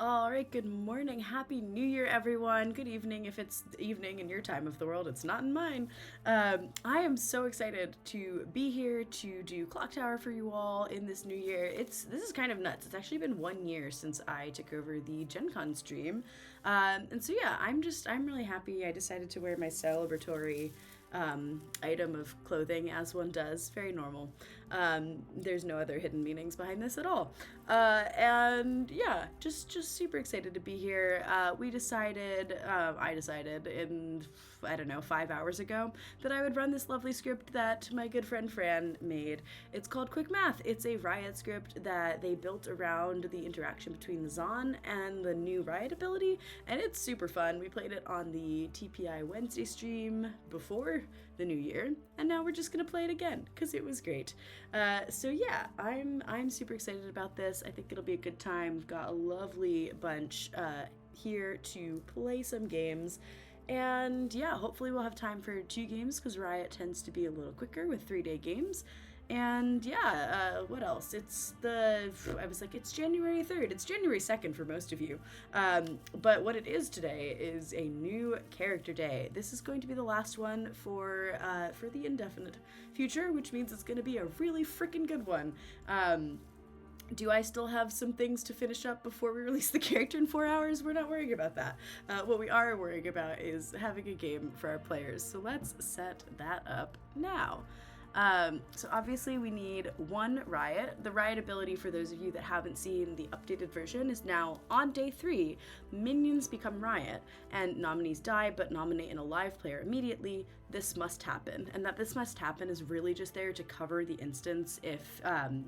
All right, good morning. Happy New Year, everyone. Good evening if it's evening in your time of the world. It's not in mine. I am so excited to be here to do Clocktower for you all in this new year. This is kind of nuts. It's actually been 1 year since I took over the Gen Con stream. And so yeah, I'm really happy. I decided to wear my celebratory item of clothing as one does. Very normal. There's no other hidden meanings behind this at all. And yeah, just super excited to be here. I decided in, I don't know, 5 hours ago that I would run this lovely script that my good friend Fran made. It's called Quick Math. It's a Riot script that they built around the interaction between the Zon and the new Riot ability, and it's super fun. We played it on the TPI Wednesday stream before the new year, and now we're just gonna play it again because it was great. So yeah, I'm super excited about this. I think it'll be a good time. We've got a lovely bunch here to play some games. And yeah, hopefully we'll have time for 2 games because Riot tends to be a little quicker with 3-day games. And yeah, what else? It's January 3rd. It's January 2nd for most of you. But what it is today is a new character day. This is going to be the last one for the indefinite future, which means it's going to be a really freaking good one. Do I still have some things to finish up before we release the character in 4 hours? We're not worrying about that. What we are worrying about is having a game for our players. So let's set that up now. So obviously we need one Riot. The Riot ability, for those of you that haven't seen the updated version, is now on day 3. Minions become Riot, and nominees die but nominate an alive player immediately. This must happen. And that this must happen is really just there to cover the instance if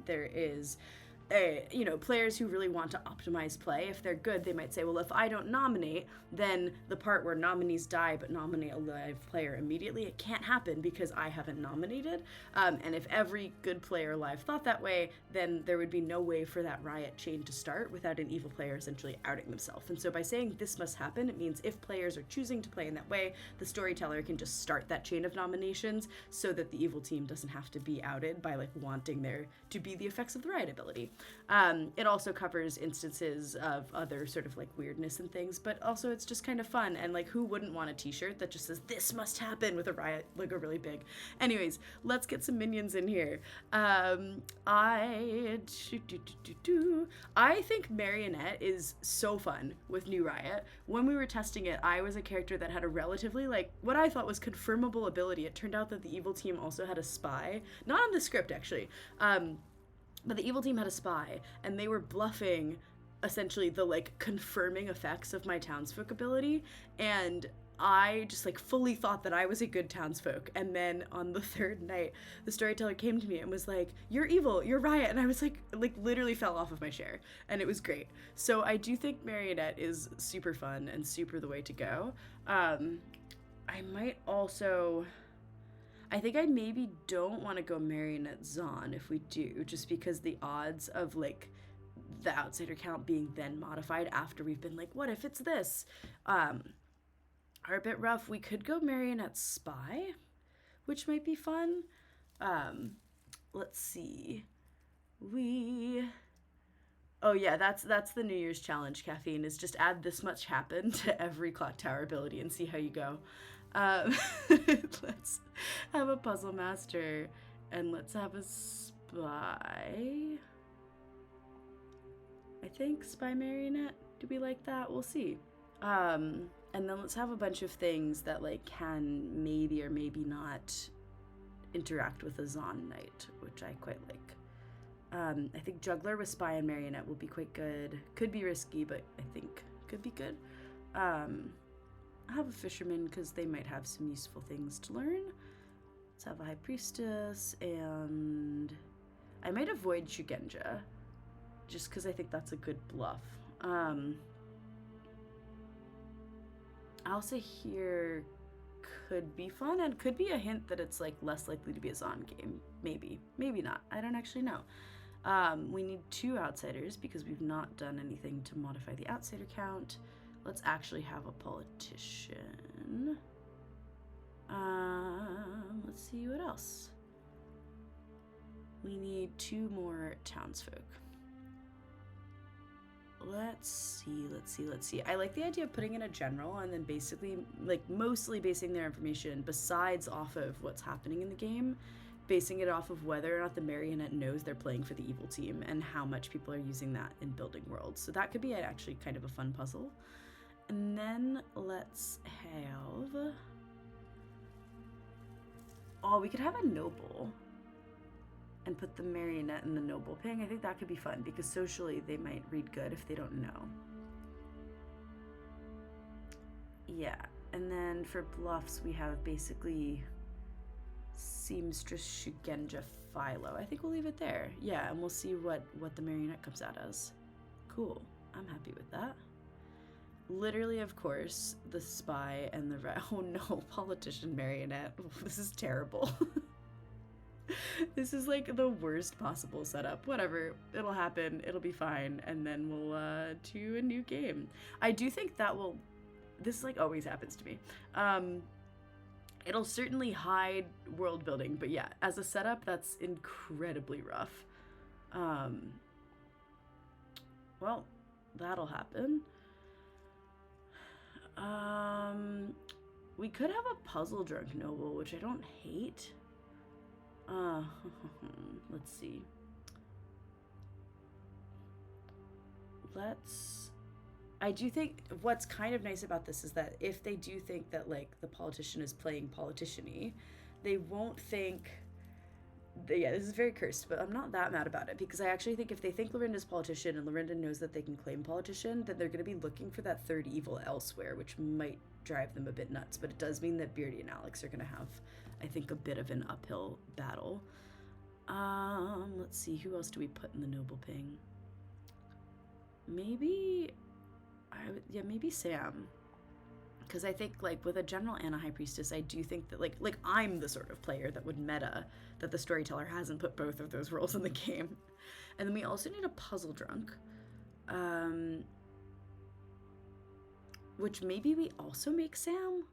there is players who really want to optimize play. If they're good, they might say, well, if I don't nominate, then the part where nominees die but nominate a live player immediately, it can't happen because I haven't nominated. And if every good player alive thought that way, then there would be no way for that Riot chain to start without an evil player essentially outing themselves. And so by saying this must happen, it means if players are choosing to play in that way, the storyteller can just start that chain of nominations so that the evil team doesn't have to be outed by wanting there to be the effects of the Riot ability. It also covers instances of other sort of weirdness and things, but also it's just kind of fun. And who wouldn't want a t-shirt that just says this must happen with a Riot logo really big? Anyways, let's get some minions in here. I think Marionette is so fun with new Riot. When we were testing it, I was a character that had a relatively what I thought was confirmable ability. It turned out that the evil team also had a spy, not on the script actually, but the evil team had a spy, and they were bluffing essentially the confirming effects of my townsfolk ability, and I just fully thought that I was a good townsfolk. And then on the 3rd night, the storyteller came to me and was like, you're evil, you're Riot. And I was literally fell off of my chair, and it was great. So I do think Marionette is super fun and super the way to go. I think I maybe don't want to go Marionette Zon if we do, just because the odds of the outsider count being then modified after we've been what if it's this, are a bit rough. We could go Marionette Spy, which might be fun. Let's see. Oh yeah, that's the New Year's challenge, Caffeine, is just add this much happen to every Clocktower ability and see how you go. Let's have a puzzle master, and let's have a spy. I think spy Marionette. Do we like that? We'll see. And then let's have a bunch of things that can maybe or maybe not interact with a Zon Knight, which I quite like. I think Juggler with Spy and Marionette will be quite good. Could be risky, but I think could be good. I'll have a Fisherman because they might have some useful things to learn. Let's have a High Priestess, and I might avoid Shugenja just because I think that's a good bluff. Also here could be fun, and could be a hint that it's less likely to be a Zon game. Maybe not. I don't actually know. We need 2 outsiders because we've not done anything to modify the outsider count. Let's actually have a politician. Let's see what else. We need 2 more townsfolk. let's see. I like the idea of putting in a general and then basically, like, mostly basing their information, besides off of what's happening in the game, basing it off of whether or not the marionette knows they're playing for the evil team and how much people are using that in building worlds. So that could be actually kind of a fun puzzle. And then let's have... Oh, we could have a noble and put the marionette in the noble ping. I think that could be fun because socially they might read good if they don't know. Yeah, and then for bluffs we have basically Seamstress Shugenja Philo. I think we'll leave it there. Yeah, and we'll see what the marionette comes out as. Cool. I'm happy with that. Literally, of course, the spy and the... Oh no, politician marionette. This is terrible. This is like the worst possible setup. Whatever, it'll happen, it'll be fine, and then we'll do a new game. I do think that will... This like always happens to me. It'll certainly hide world building, but yeah, as a setup, that's incredibly rough. Well, that'll happen. We could have a puzzle drunk noble, which I don't hate. Let's see. I do think what's kind of nice about this is that if they do think that, like, the politician is playing politician-y, they won't think... Yeah, this is very cursed, but I'm not that mad about it, because I actually think if they think Lorinda's politician and Lorinda knows that they can claim politician, then they're going to be looking for that third evil elsewhere, which might drive them a bit nuts. But it does mean that Beardy and Alex are going to have, I think, a bit of an uphill battle. Let's see, who else do we put in the noble ping? Maybe... maybe Sam. Because I think, like, with a general and a high priestess, I do think that, like I'm the sort of player that would meta that the storyteller hasn't put both of those roles in the game. And then we also need a puzzle drunk. Which maybe we also make Sam?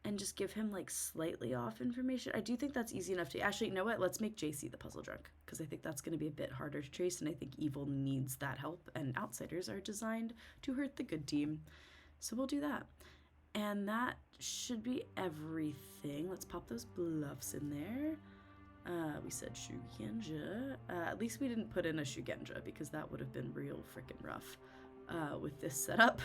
And just give him, like, slightly off information. I do think that's easy enough to... Actually, you know what? Let's make JC the puzzle drunk. Because I think that's going to be a bit harder to trace, and I think evil needs that help, and outsiders are designed to hurt the good team. So we'll do that. And that should be everything. Let's pop those bluffs in there. We said Shugenja. At least we didn't put in a Shugenja, because that would have been real freaking rough with this setup.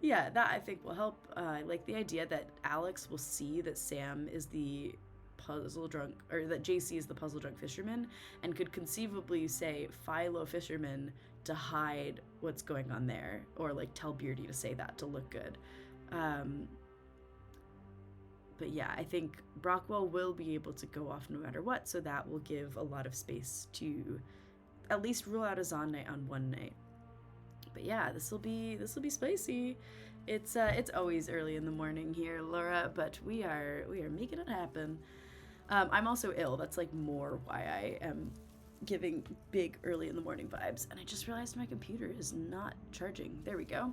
Yeah, that I think will help. I like the idea that Alex will see that Sam is the puzzle drunk, or that JC is the puzzle drunk fisherman, and could conceivably say Philo fisherman to hide what's going on there, or like tell Beardy to say that to look good. But yeah, I think Brockwell will be able to go off no matter what, so that will give a lot of space to at least rule out a Zon night on one night. But yeah, this will be spicy. It's always early in the morning here, Laura, but we are making it happen. I'm also ill. That's like more why I am giving big early in the morning vibes. And I just realized my computer is not charging. There we go.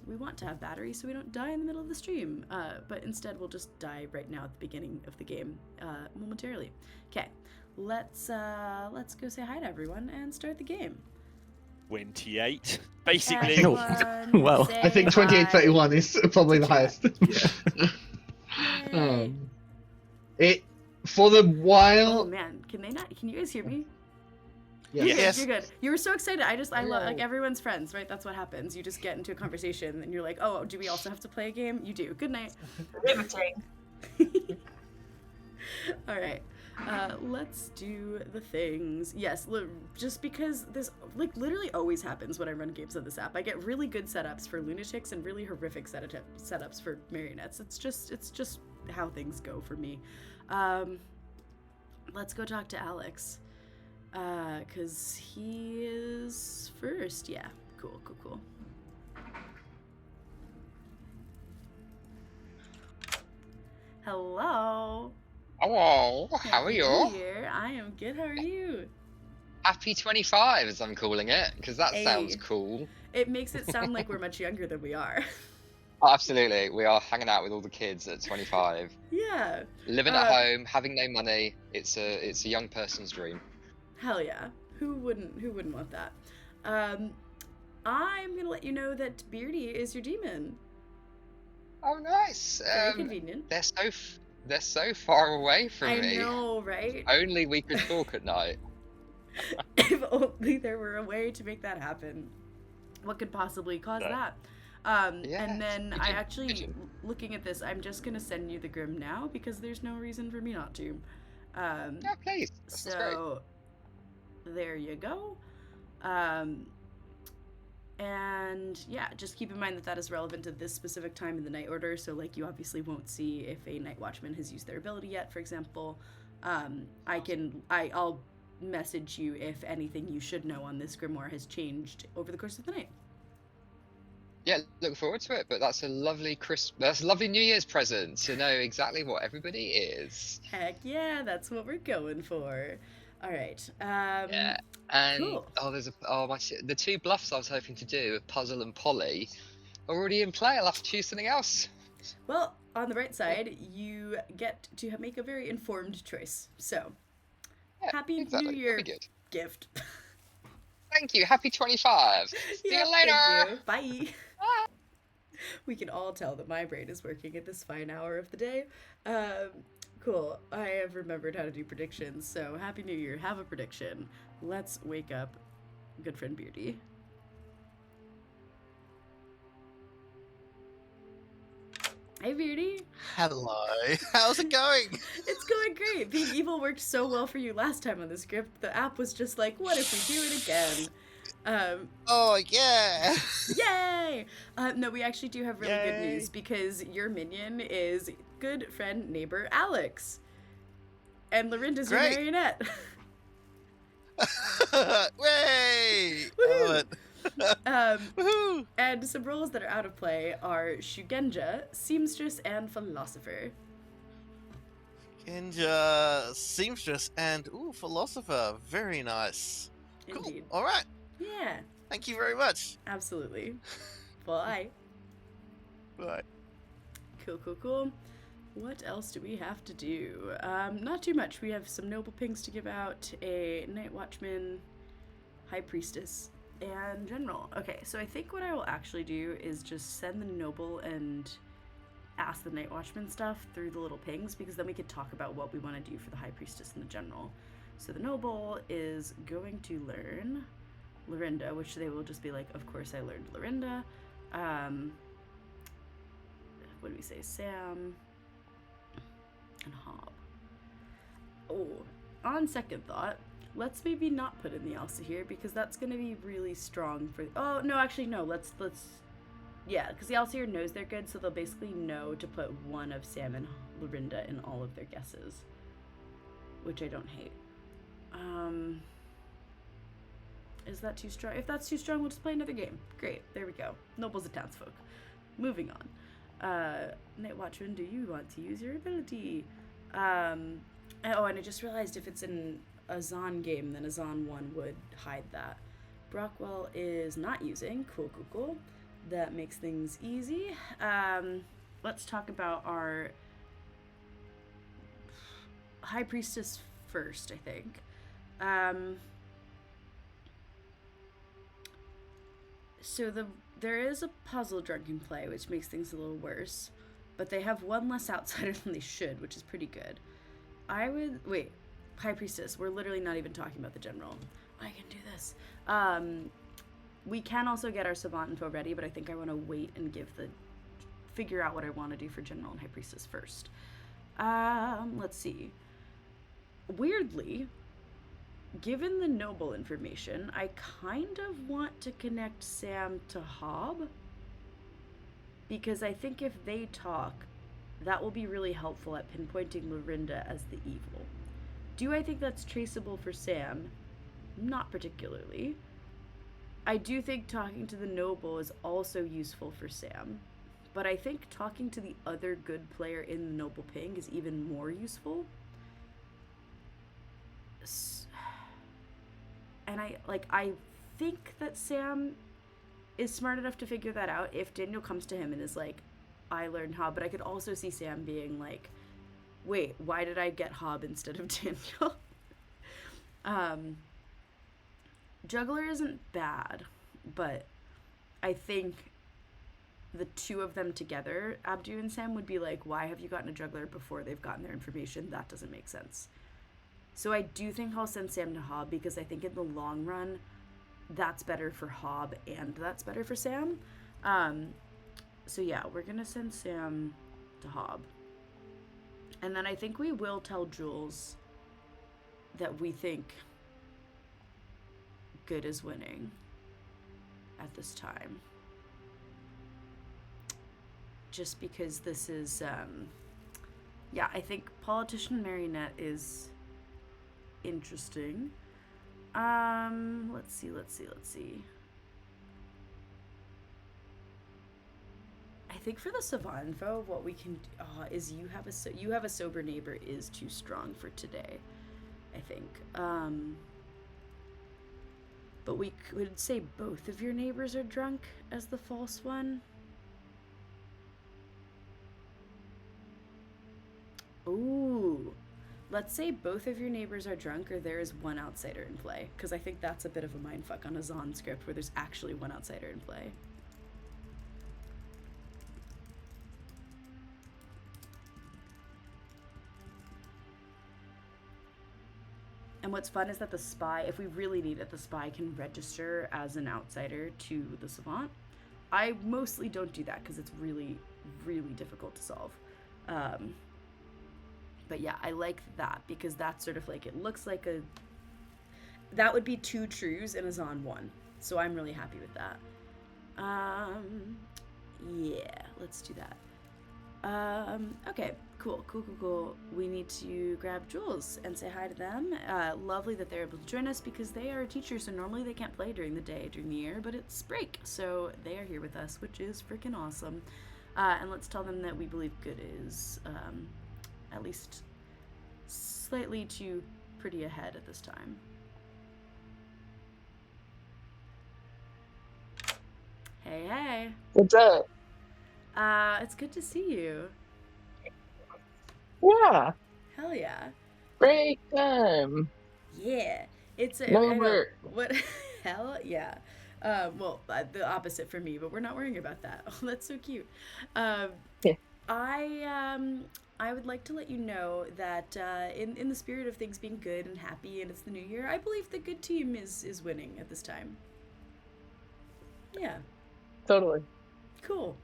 We want to have batteries so we don't die in the middle of the stream. But instead we'll just die right now at the beginning of the game momentarily. Okay, let's go say hi to everyone and start the game. 28, basically. Well, I think 28-31 is probably the highest. It for the while. Oh man, can you guys hear me? Yes. You're good. You were so excited. I love, like, everyone's friends, right? That's what happens. You just get into a conversation and you're like, oh, do we also have to play a game? You do. Good night. All right. Let's do the things. Yes, just because this, like, literally always happens when I run games on this app. I get really good setups for lunatics and really horrific setups for marionettes. It's just how things go for me. Let's go talk to Alex. Cause he is first. Yeah, cool. Hello. Hello, how are you? Here. I am good. How are you? Happy 25, as I'm calling it, because that Hey. sounds cool. It makes it sound like we're much younger than we are. Oh, absolutely, we are hanging out with all the kids at 25. Yeah. Living at home, having no money, it's a young person's dream. Hell yeah. Who wouldn't want that? I'm gonna let you know that Beardy is your demon. Oh, nice. Very convenient. They're so far away from me. I know, right? Only we could talk at night. If only there were a way to make that happen. What could possibly cause that? And then I actually, looking at this, I'm just gonna send you the Grim now because there's no reason for me not to. Yeah, please. So there you go. And yeah, just keep in mind that is relevant to this specific time in the night order. So like, you obviously won't see if a night watchman has used their ability yet, for example. I'll message you if anything you should know on this grimoire has changed over the course of the night. Yeah, look forward to it. But that's a lovely New Year's present to know exactly what everybody is. Heck yeah, that's what we're going for. All right. Yeah. And cool. The two bluffs I was hoping to do, Puzzle and Polly, are already in play. I'll have to choose something else. Well, on the right side, you get to make a very informed choice. So, yeah, Happy New Year gift. Thank you. Happy 25. See you later. Thank you. Bye. We can all tell that my brain is working at this fine hour of the day. Cool. I have remembered how to do predictions. So, Happy New Year. Have a prediction. Let's wake up good friend Beardy. Hey, Beardy. Hello. How's it going? It's going great. Being evil worked so well for you last time on the script. The app was just like, what if we do it again? Oh, yeah. Yay! No, we actually do have really good news because your minion is good friend neighbor Alex. And Lorinda's your marionette. Way! Woohoo! Woohoo! And some roles that are out of play are Shugenja, seamstress, and philosopher. Shugenja, seamstress, and philosopher. Very nice. Indeed. Cool. All right. Yeah. Thank you very much. Absolutely. Bye. Bye. Cool. What else do we have to do? Not too much. We have some noble pings to give out, a night watchman, high priestess, and general. Okay, so I think what I will actually do is just send the noble and ask the night watchman stuff through the little pings, because then we could talk about what we want to do for the high priestess and the general. So the noble is going to learn Lorinda, which they will just be like, of course I learned Lorinda. What do we say? Sam and Hob. Oh, on second thought, let's maybe not put in the Elsa here because that's going to be really strong for... Oh, no, actually, no. Let's... Yeah, because the Elsa here knows they're good, so they'll basically know to put one of Sam and Lorinda in all of their guesses, which I don't hate. Is that too strong? If that's too strong, we'll just play another game. Great, there we go. Nobles and townsfolk. Moving on. Night Watchman, do you want to use your ability? And I just realized if it's in a Zon game, then a Zon 1 would hide that. Brockwell is not using. Cool. That makes things easy. Let's talk about our High Priestess first, I think. So there is a puzzle drunken play, which makes things a little worse, but they have one less outsider than they should, which is pretty good. Wait, High Priestess, we're literally not even talking about the general. I can do this. We can also get our savant info ready, but I think I want to wait and figure out what I want to do for general and High Priestess first. Let's see. Weirdly, given the noble information, I kind of want to connect Sam to Hob, because I think if they talk, that will be really helpful at pinpointing Lorinda as the evil. Do I think that's traceable for Sam? Not particularly. I do think talking to the noble is also useful for Sam, but I think talking to the other good player in the noble ping is even more useful. And I think that Sam is smart enough to figure that out if Daniel comes to him and is like, I learned Hob, but I could also see Sam being like, wait, why did I get Hob instead of Daniel? Juggler isn't bad, but I think the two of them together, Abdu and Sam, would be like, why have you gotten a juggler before they've gotten their information? That doesn't make sense. So I do think I'll send Sam to Hob because I think in the long run, that's better for Hob and that's better for Sam. So yeah, we're going to send Sam to Hob. And then I think we will tell Jules that we think good is winning at this time. Just because this is, yeah, I think Politician Marionette is interesting. Let's see. I think for the Savant info, what we can is you have a sober neighbor is too strong for today, I think. But we could say both of your neighbors are drunk as the false one. Ooh. Let's say both of your neighbors are drunk or there is one outsider in play. Because I think that's a bit of a mindfuck on a Zon script where there's actually one outsider in play. And what's fun is that the spy, if we really need it, the spy can register as an outsider to the Savant. I mostly don't do that because it's really, really difficult to solve. But yeah, I like that because that's sort of like, it looks like that would be 2 trues and a Zon 1. So I'm really happy with that. Yeah, let's do that. Okay, cool. We need to grab Jules and say hi to them. Lovely that they're able to join us because they are teachers, so normally they can't play during the day, during the year, but it's break, so they are here with us, which is freaking awesome. And let's tell them that we believe good is, at least slightly too pretty ahead at this time. Hey. What's up? It's good to see you. Yeah, Hell yeah. break time. Yeah. It's a... No I know, work. what? Hell yeah. Well, the opposite for me, but we're not worrying about that. Oh, that's so cute. Yeah. I would like to let you know that in the spirit of things being good and happy and it's the new year, I believe the good team is winning at this time. Yeah. Totally. Cool.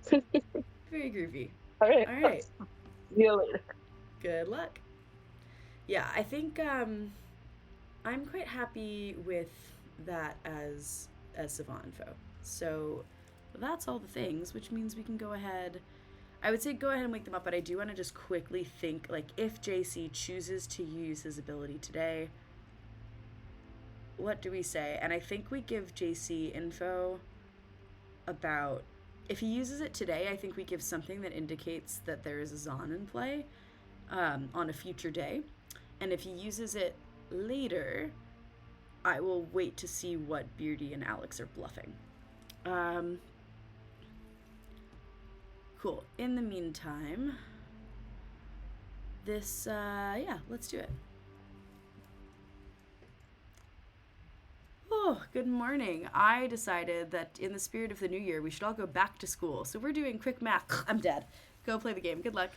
Very groovy. All right. All right. See you later. Good luck. Yeah, I think I'm quite happy with that as Savant info. So that's all the things, which means we can go ahead. I would say go ahead and wake them up, but I do want to just quickly think, like, if JC chooses to use his ability today, what do we say? And I think we give JC info about, if he uses it today, I think we give something that indicates that there is a Zon in play on a future day. And if he uses it later, I will wait to see what Beardy and Alex are bluffing. Cool. In the meantime, this, yeah, let's do it. Oh, good morning. I decided that in the spirit of the new year, we should all go back to school. So we're doing quick math. I'm dead. Go play the game. Good luck.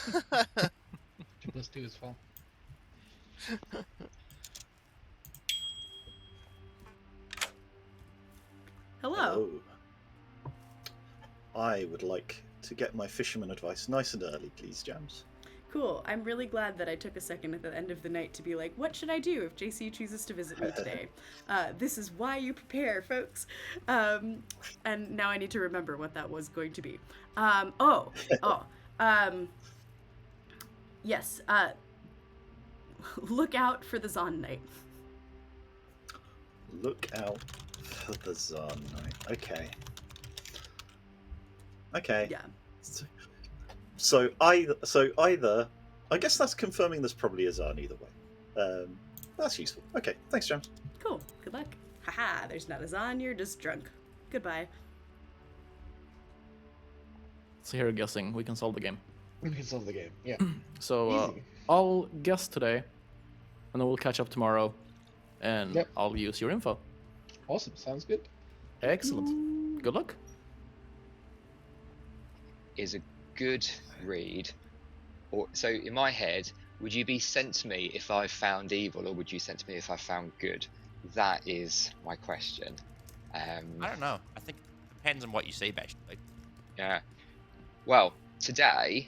2 plus 2 is 4. Hello. I would like to get my fisherman advice nice and early, please, Jams. Cool. I'm really glad that I took a second at the end of the night to be like, what should I do if JC chooses to visit me today? This is why you prepare, folks. And now I need to remember what that was going to be. Yes. Look out for the Zon night. Look out for the Zon night. Okay. Yeah. So either, I guess that's confirming there's probably a Zon either way. That's useful. Okay, thanks, James. Cool. Good luck. Haha, there's not a Zon, you're just drunk. Goodbye. So here, guessing, we can solve the game. We can solve the game. Yeah. So Easy. I'll guess today, and then we'll catch up tomorrow. and Yep. I'll use your info. Awesome. Sounds good. Excellent. Good luck. Is a good read, or so in my head, would you be sent to me if I found evil, or would you sent to me if I found good? That is my question. I don't know. I think it depends on what you see, basically. Yeah. Well, today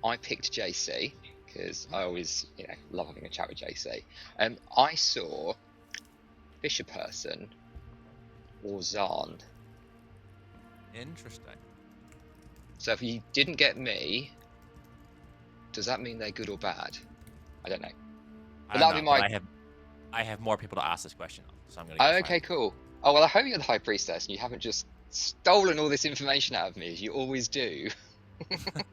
I picked JC because I always, love having a chat with JC. I saw Fisher Person or Zahn. Interesting. So if you didn't get me, does that mean they're good or bad? I don't know. I that'll don't be know, my- but I have more people to ask this question of, so I'm going Oh, to okay, cool. Oh, well, I hope you're the High Priestess and you haven't just stolen all this information out of me, as you always do.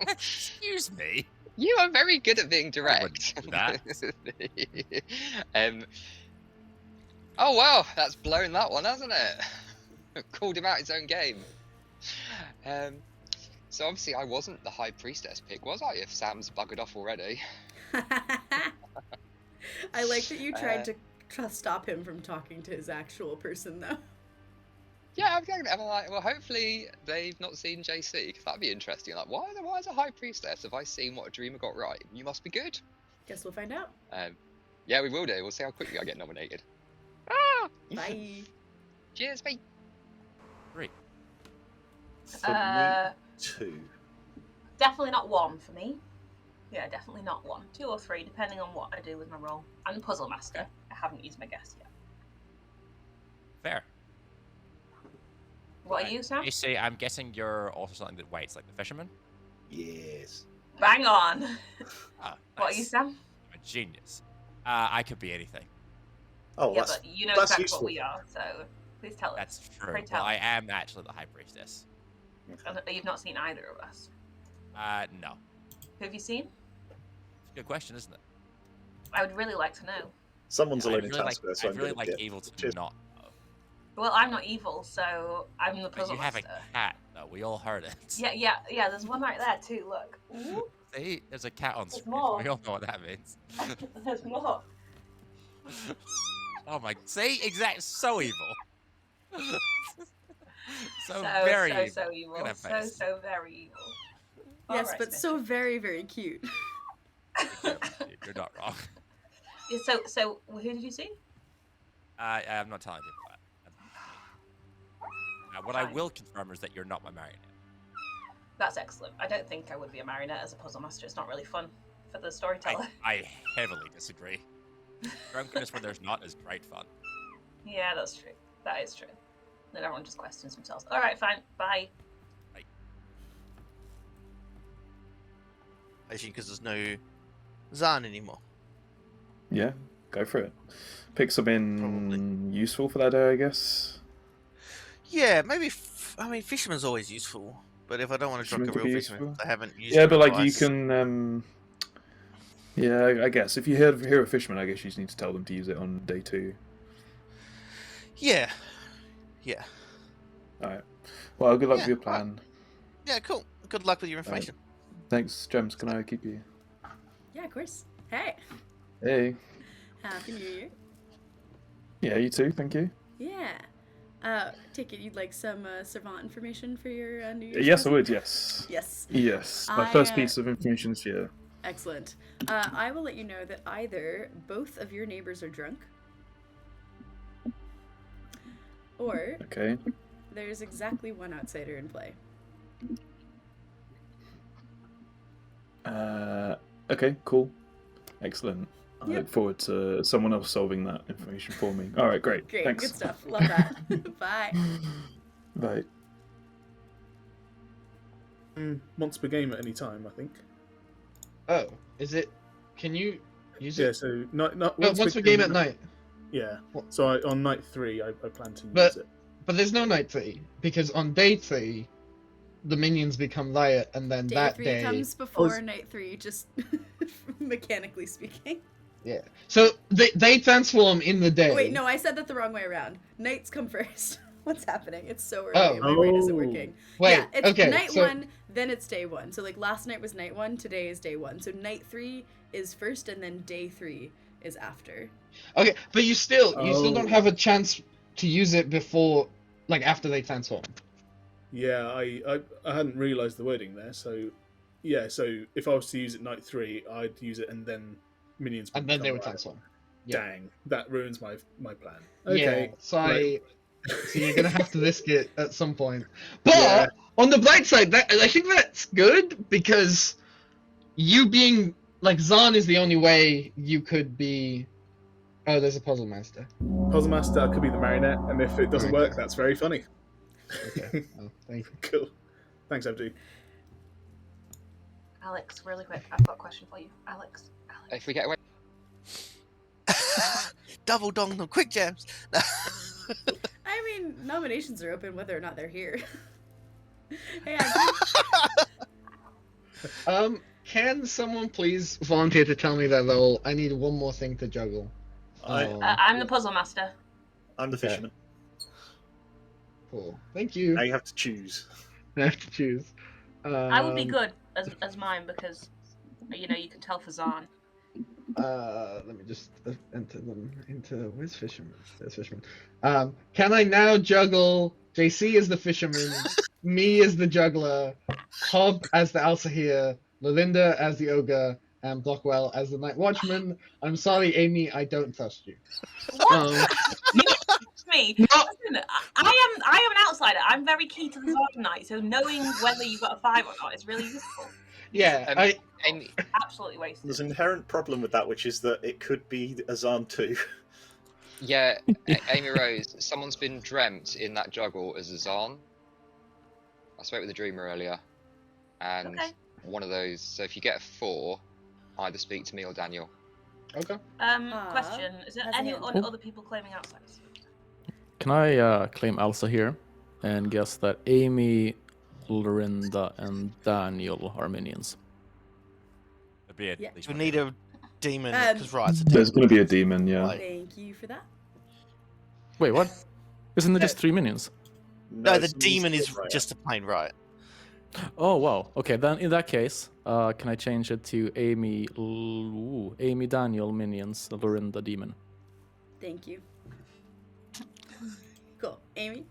Excuse me. You are very good at being I wouldn't direct. do Oh, wow, that's blown that one, hasn't it? Called him out his own game. So obviously I wasn't the High Priestess pick, was I, if Sam's buggered off already? I like that you tried to stop him from talking to his actual person, though. Yeah, exactly. I'm like, well, hopefully they've not seen JC, because that'd be interesting. Like, why is a High Priestess? Have I seen what a Dreamer got right? You must be good. Guess we'll find out. Yeah, we will do. We'll see how quickly I get nominated. Bye. Cheers, mate. Great. For me, 2. Definitely not 1 for me. Yeah, definitely not 1. 2 or 3, depending on what I do with my role. I'm the Puzzle Master. I haven't used my guess yet. Fair. What are you, Sam? You say, I'm guessing you're also something that waits, like the fisherman? Yes. Bang on. Ah, What are you, nice. Sam? I'm a genius. I could be anything. Oh, Yeah, that's but you know that's exactly useful. what we are, so please tell us. That's true. Pray tell Well, I us. am actually the High Priestess. And you've not seen either of us. No. Who have you seen? It's a good question, isn't it? I would really like to know. Someone's I'd alone in really task there, so I'd I'm really gonna like get. evil to Cheers. not know. Well, I'm not evil, so I'm the But Puzzle you have Master. a cat, though. We all heard it. Yeah, there's one right there too, look. Ooh, See? There's a cat on There's screen. more. We all know what that means. there's more. Oh my... See? Exact... So evil. so So very evil. so evil. Look at So that face. very evil. Yes, Alright, but Smith. so very, very cute. You're not wrong. Yeah, so who did you see? I'm not telling people that. What I Fine. will confirm is that you're not my marionette. That's excellent. I don't think I would be a marionette as a puzzle master. It's not really fun for the storyteller. I heavily disagree. Drunkenness when there's not is great fun. Yeah, that's true. That is true. Then everyone just questions themselves. All right, fine. Bye. I think because there's no Zahn anymore. Yeah, go for it. Pick something Probably. useful for that day, I guess. Yeah, maybe. I mean, fisherman's always useful, but if I don't want to drunk a Fisherman could real be fisherman, useful. I haven't used. Yeah, it but like you twice. can. Yeah, I guess if you hear a fisherman, I guess you just need to tell them to use it on day 2. Yeah. All right. Well, good luck Yeah, with your plan. Yeah, cool. Good luck with your information. Thanks, Gems. Can I keep you? Yeah, of course. Hey, Hey. Happy New Year. Yeah, you too. Thank you. Yeah. Take it you'd like some Savant information for your New Year's Yes, I present? would. Yes. Yes. Yes. My first piece of information is here. Excellent. I will let you know that either both of your neighbors are drunk, or Okay. there's exactly one outsider in play. Okay. Cool. Excellent. I Yep. look forward to someone else solving that information for me. All right. Great. Great, Thanks. good stuff. Love that. Bye. Bye. Once per game at any time, I think. Oh, is it? Can you use Yeah, it? so not No, once per game at night. Yeah. So on night 3, I plan to use But it. but there's no night 3 because on day 3, the minions become riot, and then Day that 3 day. comes before night 3, just mechanically speaking. Yeah. So they transform in the day. Wait, no, I said that the wrong way around. Nights come first. What's happening? It's so early. My brain isn't working. Wait. Yeah, it's okay. night so, 1, then it's day 1. So like last night was night 1, today is day 1. So night 3 is first, and then day 3 is after. Okay, but you still don't Oh. have a chance to use it before, like after they transform. Yeah, I hadn't realised the wording there. So, yeah. So if I was to use it night 3, I'd use it and then minions would And then they become would riot. transform. Yeah. Dang, that ruins my plan. Yeah. Okay. So right. so you're gonna have to risk it at some point. But Yeah. on the bright side, I think that's good because you being like Zahn is the only way you could be. Oh, there's a puzzle master. Puzzle Master could be the marionette, and if it doesn't Okay. work, that's very funny. Okay. Well, thank you. Cool. Thanks, MD. Alex, really quick, I've got a question for you. Alex. If we get away, Double dong them quick jams. I mean, nominations are open whether or not they're here. Hey, Can someone please volunteer to tell me their role? I need one more thing to juggle. I'm the puzzle master. I'm the Okay. fisherman. Cool. Thank you. Now you have to choose. I have to choose. I would be good as mine because, you know, you can tell for Zahn. Let me just enter them into where's fisherman? There's fisherman. Can I now juggle JC as the fisherman, me as the juggler, Hob as the Alsahir, Lolinda as the ogre, and Blockwell as the night watchman? I'm sorry, Amy, I don't trust you. What? Me. Listen, I am an outsider. I'm very key to the Zahn night, so knowing whether you've got a 5 or not is really useful. Yeah, Amy, Absolutely wasted. There's an inherent problem with that, which is that it could be Azan too. yeah, Amy Rose. Someone's been dreamt in that juggle as a Zahn. I spoke with a dreamer earlier, and Okay. one of those. So if you get a 4, either speak to me or Daniel. Okay. Question: is there Has a any hand. other people claiming outsiders? Can I claim Elsa here and guess that Amy, Lorinda, and Daniel are minions? There'd be at Yeah. least We one need demon. a demon Um, because Riot's a demon. There's gonna be a demon, yeah. Right. Thank you for that. Wait, what? Isn't there just 3 minions? No, the it's demon is right. just a plain Riot. Oh wow. Okay, then in that case, can I change it to Amy, Amy, Daniel, minions, Lorinda, demon? Thank you. Cool. Amy?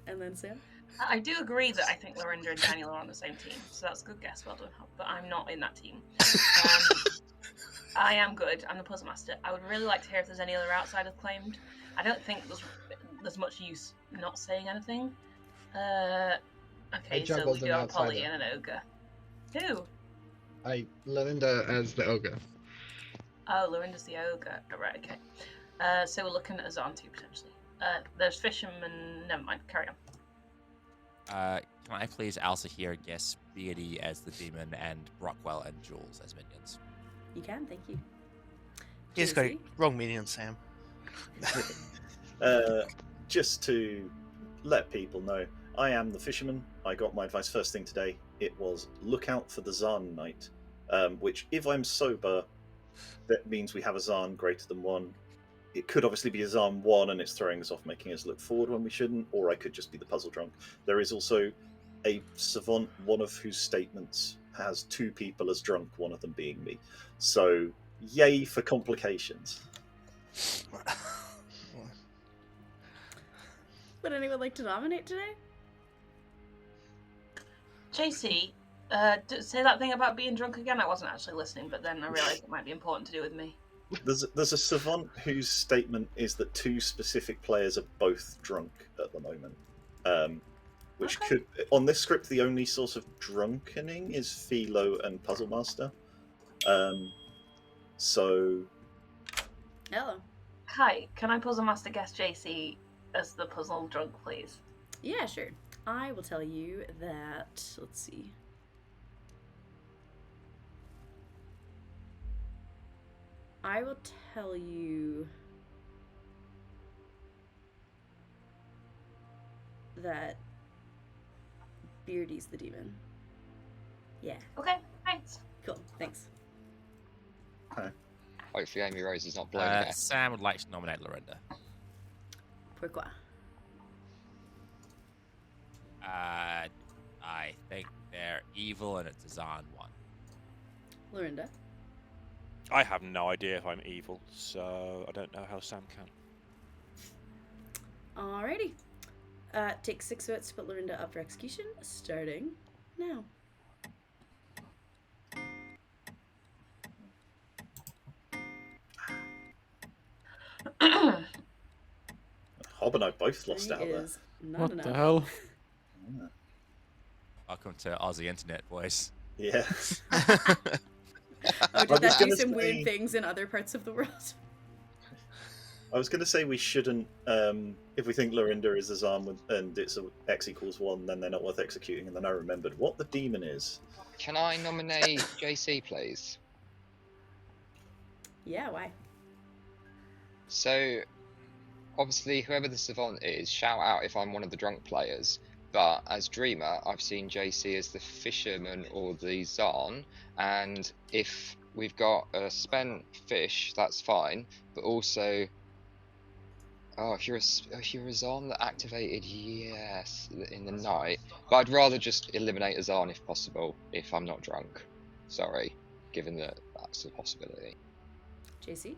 And then Sam? I do agree that I think Lorinda and Daniel are on the same team, so that's a good guess. Well done, but I'm not in that team. I am good. I'm the puzzle master. I would really like to hear if there's any other outsiders claimed. I don't think there's much use not saying anything. Okay, so juggled we an do have a Polly outsider. and an ogre. Who? Lorinda as the ogre. Oh, Lorinda's the ogre. Oh, right, okay. So we're looking at Azan too, potentially. There's Fisherman. Never mind, carry on. Can I please also here guess Beardy as the demon and Brockwell and Jules as minions? You can, thank you. You just got JC? wrong minion, Sam. Just to let people know, I am the fisherman. I got my advice first thing today. It was look out for the Zahn Knight, which, if I'm sober, that means we have a Zahn greater than 1. It could obviously be a Zahn 1 and it's throwing us off, making us look forward when we shouldn't, or I could just be the puzzle drunk. There is also a savant, one of whose statements has 2 people as drunk, one of them being me. So, yay for complications. Would anyone like to nominate today? JC, say that thing about being drunk again. I wasn't actually listening, but then I realised it might be important to do with me. There's a savant whose statement is that 2 specific players are both drunk at the moment, which could, on this script, the only source of drunkening is Philo and Puzzle Master. So, Hello. Hi, can I puzzle master guess JC as the puzzle drunk, please? Yeah, sure. I will tell you that. Let's see. I will tell you that Beardy's the demon. Yeah. Okay, thanks. Cool. Thanks. Hopefully, Amy Rose is not blown away. Sam would like to nominate Lorinda. Pourquoi? I think they're evil and it's a Zahn 1. Lorinda. I have no idea if I'm evil, so I don't know how Sam can. Alrighty. Take 6 votes to put Lorinda up for execution, starting now. Hob and I both lost 3 out there. is not What enough. the hell? Yeah. Welcome to Aussie Internet, boys. Yeah. Oh, I did was that do gonna some say- weird things in other parts of the world? I was going to say we shouldn't. If we think Lorinda is Azam and it's X equals 1, then they're not worth executing. And then I remembered what the demon is. Can I nominate JC, please? Yeah, why? So, obviously, whoever the savant is, shout out if I'm one of the drunk players. But as Dreamer, I've seen JC as the fisherman or the Zarn, and if we've got a spent fish, that's fine. But also, if you're a Zarn that activated, yes, in the night. But I'd rather just eliminate a Zarn if possible, if I'm not drunk. Sorry, given that that's a possibility. JC?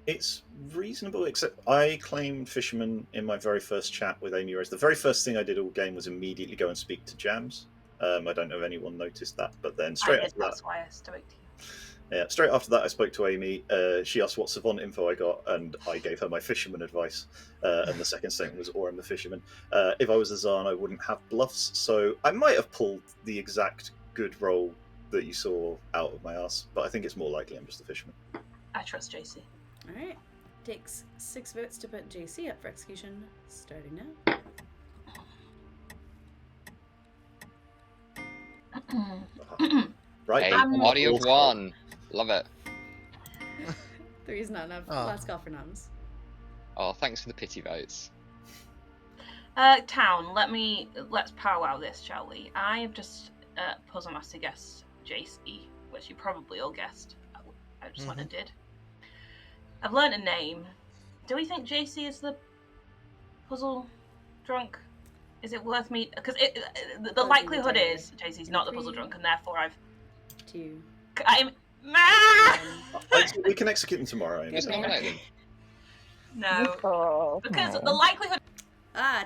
It's reasonable, except I claimed Fisherman in my very first chat with Amy Rose. The very first thing I did all game was immediately go and speak to Jams. I don't know if anyone noticed that, but then straight after that, That's why I spoke to you. yeah, straight after that, I spoke to Amy. She asked what savant info I got, and I gave her my fisherman advice. And the second statement was, "Or I'm the fisherman." If I was a Zarn, I wouldn't have bluffs, so I might have pulled the exact good roll that you saw out of my ass, but I think it's more likely I'm just the fisherman. I trust JC. Alright. Takes 6 votes to put JC up for execution, starting now. Right. A body of one. Love it. 3 is not enough. Oh. Last call for noms. Oh, thanks for the pity votes. Town, let's powwow this, shall we? I've just puzzle master guessed JC, which you probably all guessed. I just went and did. I've learned a name. Do we think JC is the puzzle drunk? Is it worth me? Because the likelihood is JC's not the puzzle drunk, and therefore I've. 2. I'm. We can execute them tomorrow. Amy. Just nominate them. No, Oh. because the likelihood.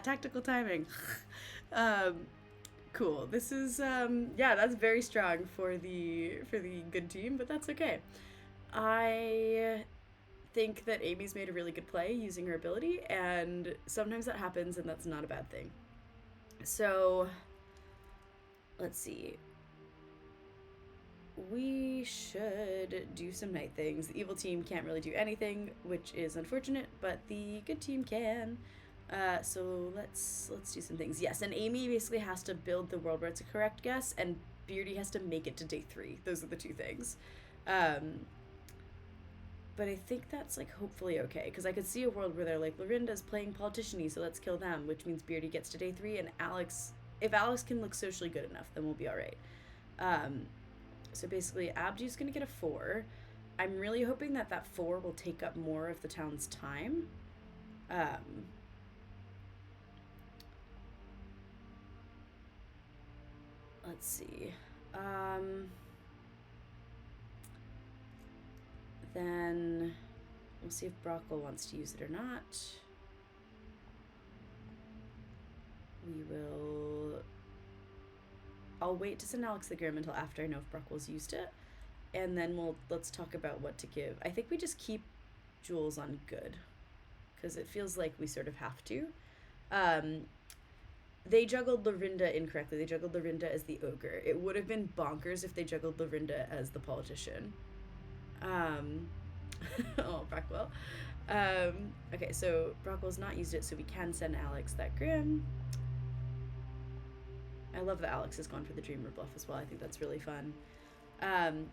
Tactical timing. Cool. This is yeah, that's very strong for the good team, but that's okay. I think that Amy's made a really good play using her ability, and sometimes that happens, and that's not a bad thing. So, let's see. We should do some night things. The evil team can't really do anything, which is unfortunate, but the good team can. So let's do some things. Yes, and Amy basically has to build the world where it's a correct guess, and Beardy has to make it to day 3. Those are the 2 things. But I think that's, like, hopefully okay, because I could see a world where they're like, Lorinda's playing politician-y, so let's kill them, which means Beardy gets to day 3, and if Alex can look socially good enough, then we'll be alright. So basically, Abdu's gonna get a 4. I'm really hoping that 4 will take up more of the town's time. Let's see. Then we'll see if Brockle wants to use it or not. I'll wait to send Alex the Grim until after I know if Brockle's used it. And then let's talk about what to give. I think we just keep Jules on good, because it feels like we sort of have to. They juggled Lorinda incorrectly. They juggled Lorinda as the ogre. It would have been bonkers if they juggled Lorinda as the politician. Oh, Brockwell. Okay, so Brockwell's not used it, so we can send Alex that Grim. I love that Alex has gone for the Dreamer bluff as well. I think that's really fun.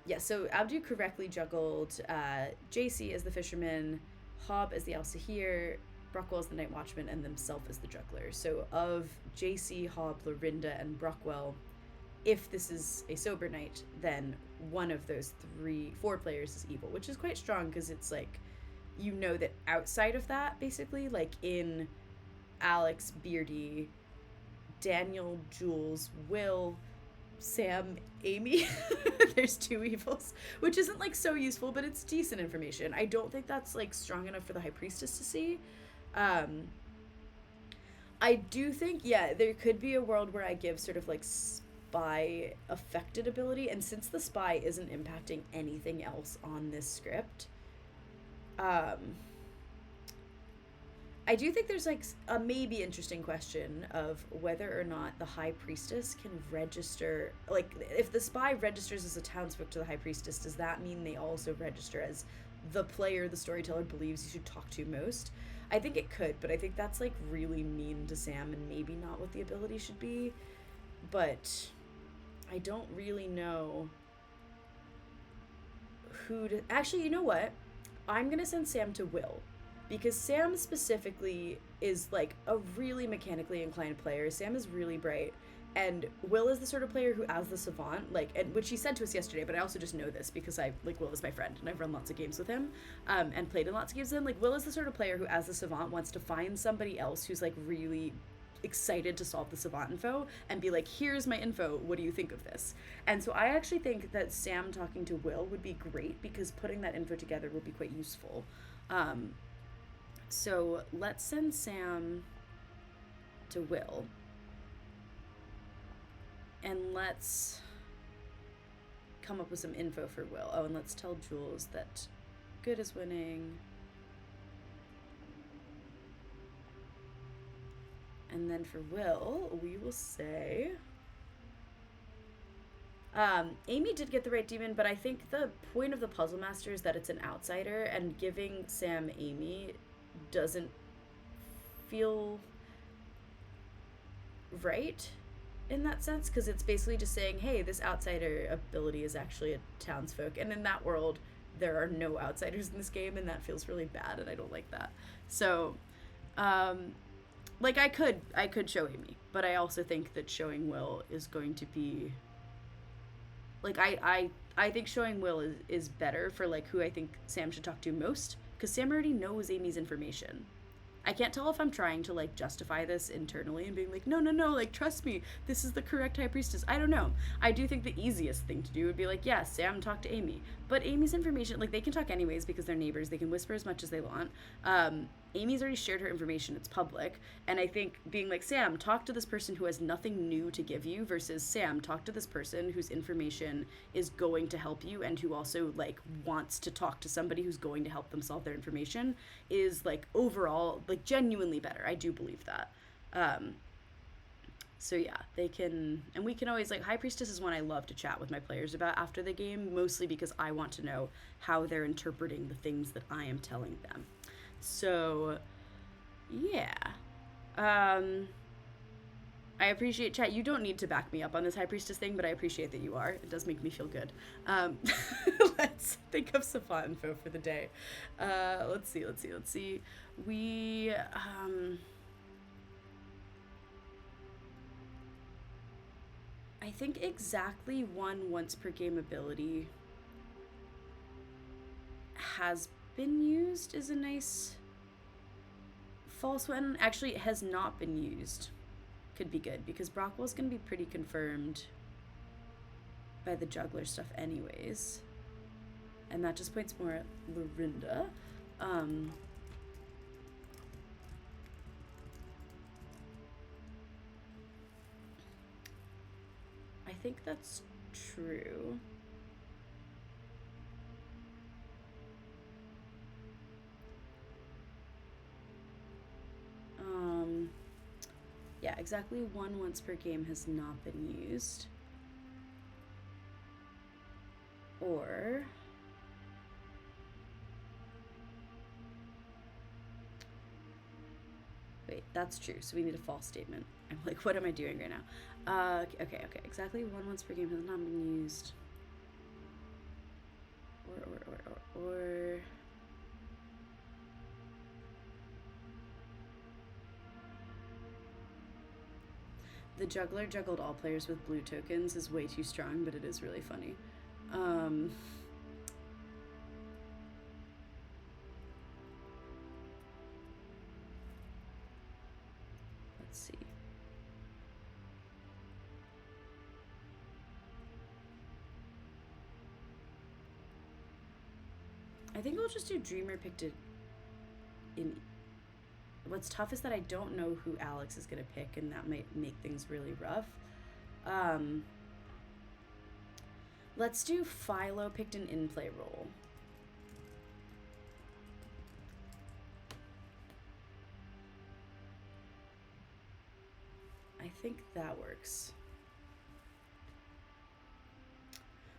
Yeah, so Abdu correctly juggled JC as the fisherman, Hob as the Al-Sahir, Brockwell as the Night Watchman, and themselves as the juggler. So of JC, Hob, Lorinda, and Brockwell, if this is a sober night, then one of those 4 players is evil, which is quite strong, because it's like, you know that outside of that, basically, like in Alex, Beardy, Daniel, Jules, Will, Sam, Amy. There's two evils, which isn't like so useful, but it's decent information. I don't think that's like strong enough for the High Priestess to see. I do think, yeah, there could be a world where I give sort of like spy affected ability, and since the spy isn't impacting anything else on this script, I do think there's like a maybe interesting question of whether or not the High Priestess can register, like if the spy registers as a townsfolk to the High Priestess, does that mean they also register as the player the storyteller believes you should talk to most? I think it could, but I think that's like really mean to Sam and maybe not what the ability should be. But I don't really know who to... Actually, you know what? I'm gonna send Sam to Will, because Sam specifically is like a really mechanically inclined player. Sam is really bright, and Will is the sort of player who, as the savant, like, and which he said to us yesterday, but I also just know this because Will is my friend and I've run lots of games with him, and played in lots of games with him. Like, Will is the sort of player who, as the savant, wants to find somebody else who's like really excited to solve the savant info and be like, here's my info, what do you think of this? And so I actually think that Sam talking to Will would be great, because putting that info together would be quite useful. So let's send Sam to Will, and let's come up with some info for Will. Oh, and let's tell Jules that good is winning. And then for Will, we will say... Amy did get the right demon, but I think the point of the Puzzle Master is that it's an outsider, and giving Sam Amy doesn't feel right in that sense, because it's basically just saying, hey, this outsider ability is actually a townsfolk, and in that world there are no outsiders in this game, and that feels really bad, and I don't like that. So like I could show Amy, but I also think that showing Will is going to be like, I think showing Will is better for like who I think Sam should talk to most, because Sam already knows Amy's information. I can't tell if I'm trying to like justify this internally and being like, no, like, trust me, this is the correct High Priestess. I don't know. I do think the easiest thing to do would be like, yeah, Sam, talk to Amy. But Amy's information, like, they can talk anyways because they're neighbors. They can whisper as much as they want. Amy's already shared her information. It's public. And I think being like, Sam, talk to this person who has nothing new to give you, versus Sam, talk to this person whose information is going to help you and who also like wants to talk to somebody who's going to help them solve their information, is like overall like genuinely better. I do believe that. So yeah, they can, and we can always, like, High Priestess is one I love to chat with my players about after the game, mostly because I want to know how they're interpreting the things that I am telling them. So yeah, I appreciate chat. You don't need to back me up on this High Priestess thing, but I appreciate that you are. It does make me feel good. Let's think of some fun info for the day. Let's see. We I think exactly one once per game ability has been used is a nice false one. Actually, it has not been used. Could be good, because Brockwell's gonna be pretty confirmed by the juggler stuff anyways. And that just points more at Lorinda. I think that's true. Yeah, exactly one once per game has not been used. Or wait, that's true. So we need a false statement. I'm like, what am I doing right now? Okay. Exactly one once per game has not been used. Or the juggler juggled all players with blue tokens is way too strong, but it is really funny. Let's see. I think we'll just do Dreamer picked it in. What's tough is that I don't know who Alex is going to pick, and that might make things really rough. Let's do Philo picked an in-play role. I think that works.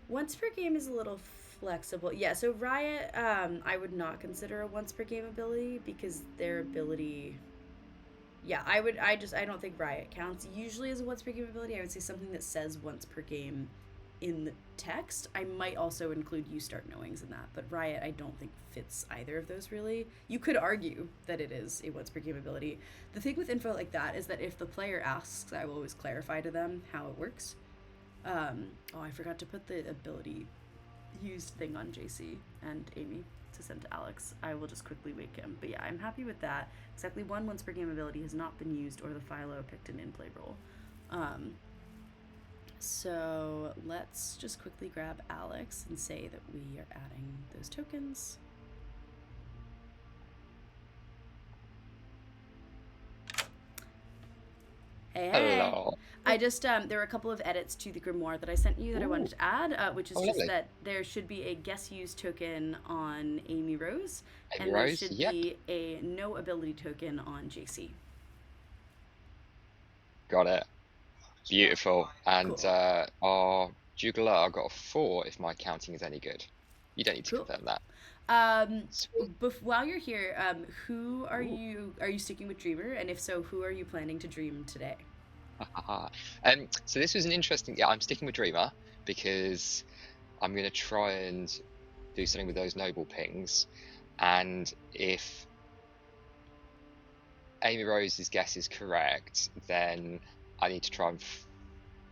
Once per game is a little flexible. Yeah, so Riot, I would not consider a once per game ability because their ability. Yeah, I don't think Riot counts usually as a once per game ability. I would say something that says once per game in the text. I might also include You Start Knowings in that, but Riot I don't think fits either of those really. You could argue that it is a once per game ability. The thing with info like that is that if the player asks, I will always clarify to them how it works. Oh, I forgot to put the ability used thing on JC and Amy to send to Alex. I will just quickly wake him. But yeah, I'm happy with that. Exactly one once per game ability has not been used or the Philo picked an in-play role. So let's just quickly grab Alex and say that we are adding those tokens. Hey. Hello. I just, there were a couple of edits to the grimoire that I sent you that I wanted to add, which is just that there should be a guess use token on Amy Rose, and there should be a no ability token on JC. Got it. Beautiful. And Cool. our Juggler got a 4 if my counting is any good. You don't need to confirm that. While you're here, who are you sticking with Dreamer? And if so, who are you planning to dream today? So this was an interesting. Yeah, I'm sticking with Dreamer because I'm going to try and do something with those noble pings, and if Amy Rose's guess is correct, then I need to try and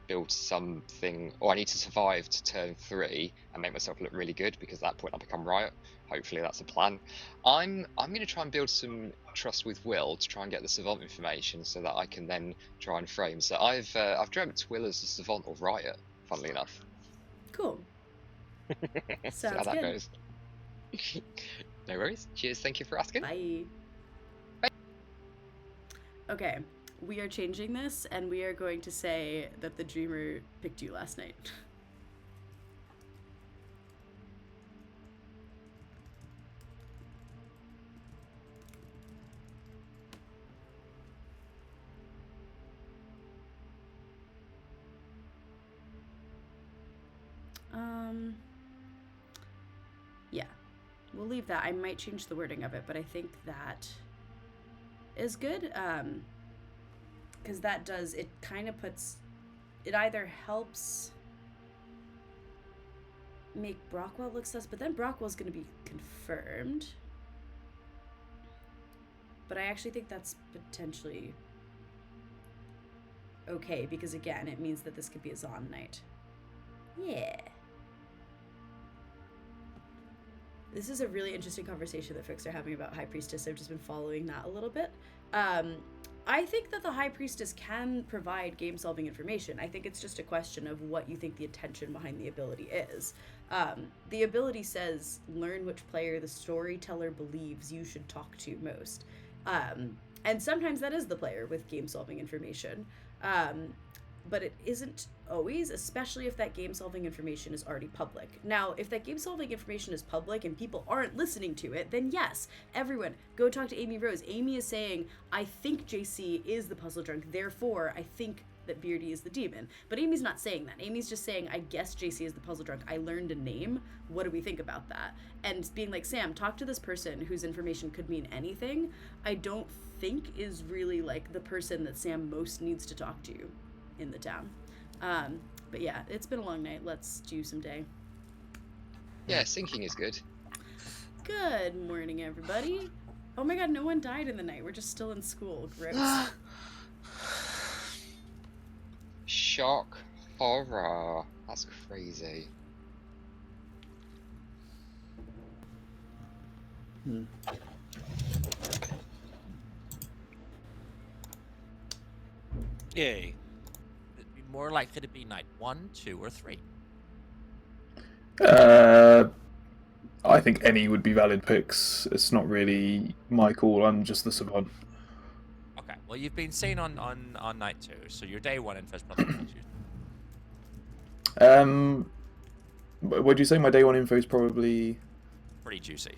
build something, or I need to survive to turn 3 and make myself look really good, because at that point I become Riot. Hopefully that's a plan. I'm going to try and build some trust with Will to try and get the savant information so that I can then try and frame. So I've dreamt Will as a savant or Riot, funnily enough. Cool. See how that goes. No worries. Cheers. Thank you for asking. Bye. Bye. Okay, we are changing this, and we are going to say that the Dreamer picked you last night. Yeah, we'll leave that. I might change the wording of it, but I think that is good. Because that does, it kind of puts, it either helps make Brockwell look sus, but then Brockwell's going to be confirmed. But I actually think that's potentially okay, because again, it means that this could be a Zon night. Yeah. This is a really interesting conversation that folks are having about High Priestess. I've just been following that a little bit. I think that the High Priestess can provide game-solving information. I think it's just a question of what you think the intention behind the ability is. The ability says, learn which player the storyteller believes you should talk to most. And sometimes that is the player with game-solving information. But it isn't always, especially if that game-solving information is already public. Now, if that game-solving information is public and people aren't listening to it, then yes, everyone, go talk to Amy Rose. Amy is saying, I think JC is the puzzle drunk, therefore I think that Beardy is the demon. But Amy's not saying that. Amy's just saying, I guess JC is the puzzle drunk. I learned a name. What do we think about that? And being like, Sam, talk to this person whose information could mean anything, I don't think is really like the person that Sam most needs to talk to in the town. But yeah, it's been a long night. Let's do some day. Yeah, sinking is good. Good morning, everybody. Oh my god, no one died in the night. We're just still in school. Gross. Shock. Horror. That's crazy. Yay. It'd be more likely to be night 1, 2, or 3. I think any would be valid picks. It's not really my call. I'm just the savant. Okay. Well, you've been seen on night 2, so your day 1 info is probably pretty juicy. Would you say my day 1 info is probably Pretty juicy.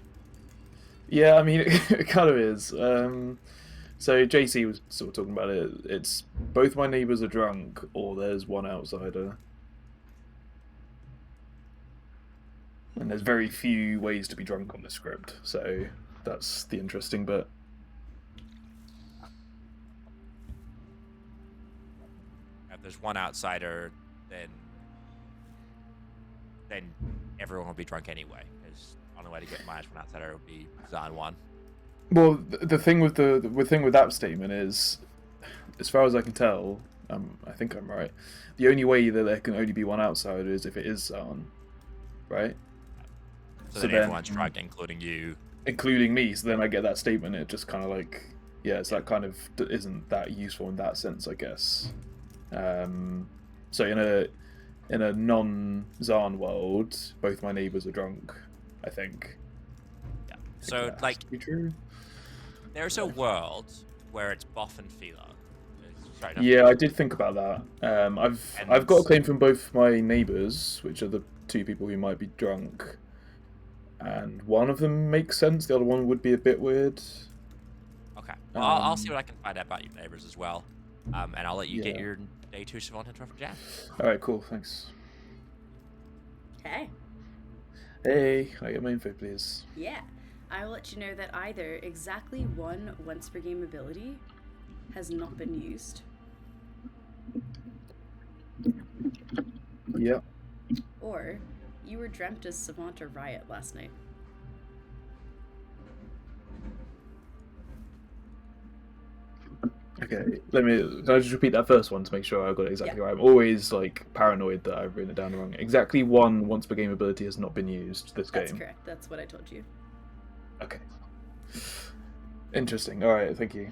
Yeah, I mean, it kind of is. So JC was sort of talking about it. It's both my neighbours are drunk, or there's one outsider. And there's very few ways to be drunk on this script, so that's the interesting bit. If there's one outsider, then everyone will be drunk anyway. Because the only way to get managed one outsider would be Zan 1. Well, the thing with that statement is, as far as I can tell, I think I'm right. The only way that there can only be one outsider is if it is Zan, right? So then everyone's drunk, including you. Including me, so then I get that statement, it just kind of like, yeah, it's that kind of isn't that useful in that sense, I guess. So in a non-Zan world, both my neighbours are drunk, I think. Yeah. So, like, there's a world where it's Boff and Philo. Sorry, no. Yeah, I did think about that. I've got a claim from both my neighbours, which are the 2 people who might be drunk. And one of them makes sense. The other one would be a bit weird. Okay. Well, I'll see what I can find out about your neighbors as well, and I'll let you get your day 2 savant intro from Jam. All right, cool. Thanks. Hey. Hey, I get my info, please. Yeah. I will let you know that either exactly 1 once per game ability has not been used. Yeah. Or you were dreamt as Savant or Riot last night. Okay, can I just repeat that first one to make sure I got it exactly right? I'm always like paranoid that I've written it down wrong. Exactly 1 once per game ability has not been used this game. That's correct. That's what I told you. Okay. Interesting. All right. Thank you.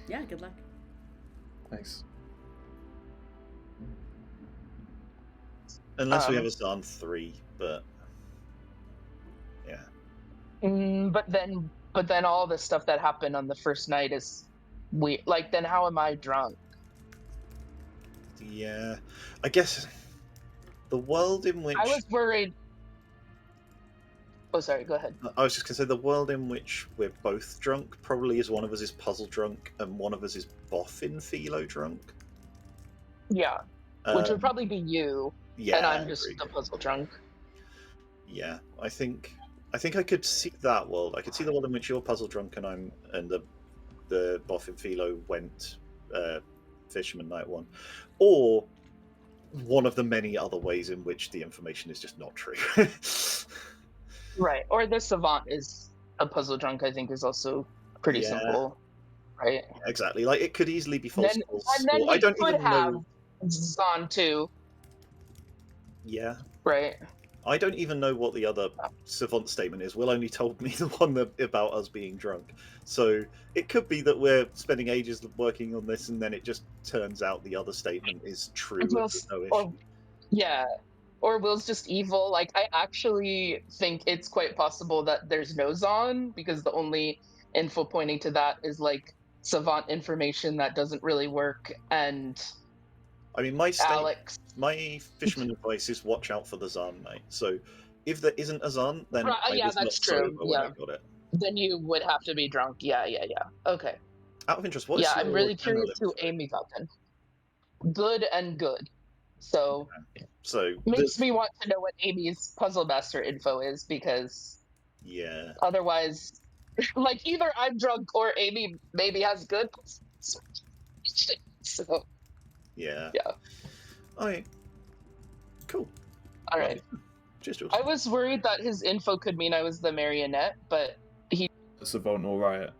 Yeah. Good luck. Thanks. Unless we have a Zan 3, but yeah. But then all the stuff that happened on the first night is weird. Like, then how am I drunk? Yeah, I guess the world in which I was worried. Oh, sorry. Go ahead. I was just gonna say the world in which we're both drunk probably is one of us is puzzle drunk and one of us is Boff in Philo drunk. Yeah, which would probably be you. Yeah, and I'm just a puzzle drunk. Yeah, I think I could see that world. I could see the world in which you're puzzle drunk and the Boff and Philo went Fisherman Night 1, or one of the many other ways in which the information is just not true. Right, or the Savant is a puzzle drunk. I think is also pretty simple, right? Exactly. Like it could easily be false. And then I don't even have know. Zan too. Yeah. Right. I don't even know what the other savant statement is. Will only told me the one about us being drunk. So it could be that we're spending ages working on this, and then it just turns out the other statement is true. And there's no issue. Or Will's just evil. Like, I actually think it's quite possible that there's no Zan, because the only info pointing to that is like savant information that doesn't really work. And I mean, my fisherman advice is watch out for the Zan, mate. So if there isn't a Zan, then I was not sober when I got it. Then you would have to be drunk. Yeah. Okay. Out of interest, what is I'm your really curious general who Amy got then. Good and good. So So makes me want to know what Amy's puzzle master info is, because otherwise, like, either I'm drunk or Amy maybe has good. So yeah. All right. Cool. All right. Just I was worried that his info could mean I was the marionette, but he. Savant or Riot.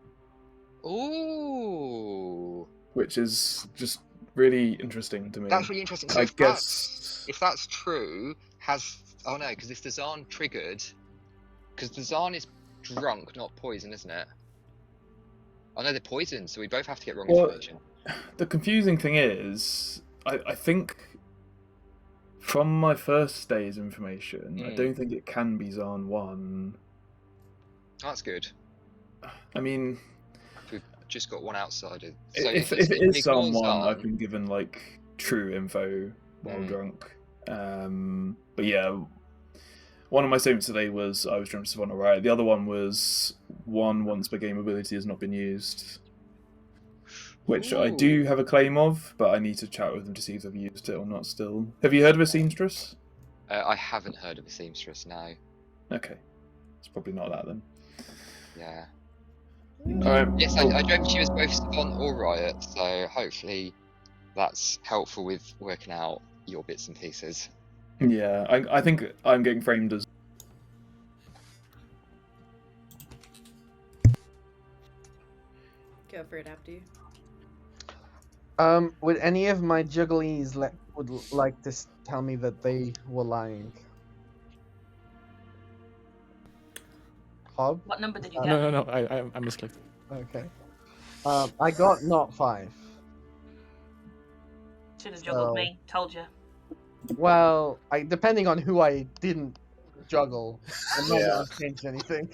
Ooh. Which is just really interesting to me. That's really interesting. So if that's true, because if the Zan triggered, because the Zan is drunk, not poison, isn't it? Oh no, they're poisoned, so we both have to get wrong information. The confusing thing is, I think from my first day's information, I don't think it can be Zan 1 That's good. I mean, We've just got one outsider. So if it's- it is ignore someone, Zahn. I've been given like true info while drunk. But yeah, one of my statements today was I was drunk to Savannah, right? The other one was one once per game ability has not been used, which I do have a claim of, but I need to chat with them to see if they've used it or not still. Have you heard of a seamstress? I haven't heard of a seamstress, no. Okay. It's probably not that then. Yeah. Alright. Yes, cool. I dreamt she was both Savant or Riot, so hopefully that's helpful with working out your bits and pieces. Yeah, I think I'm getting framed as. Go for it, Abdu. Would any of my jugglies would like to tell me that they were lying? Hob? What number did you get? No. I misclicked. Okay. I got not 5. Should have juggled me. Told you. Well, depending on who I didn't juggle, I might not have changed anything.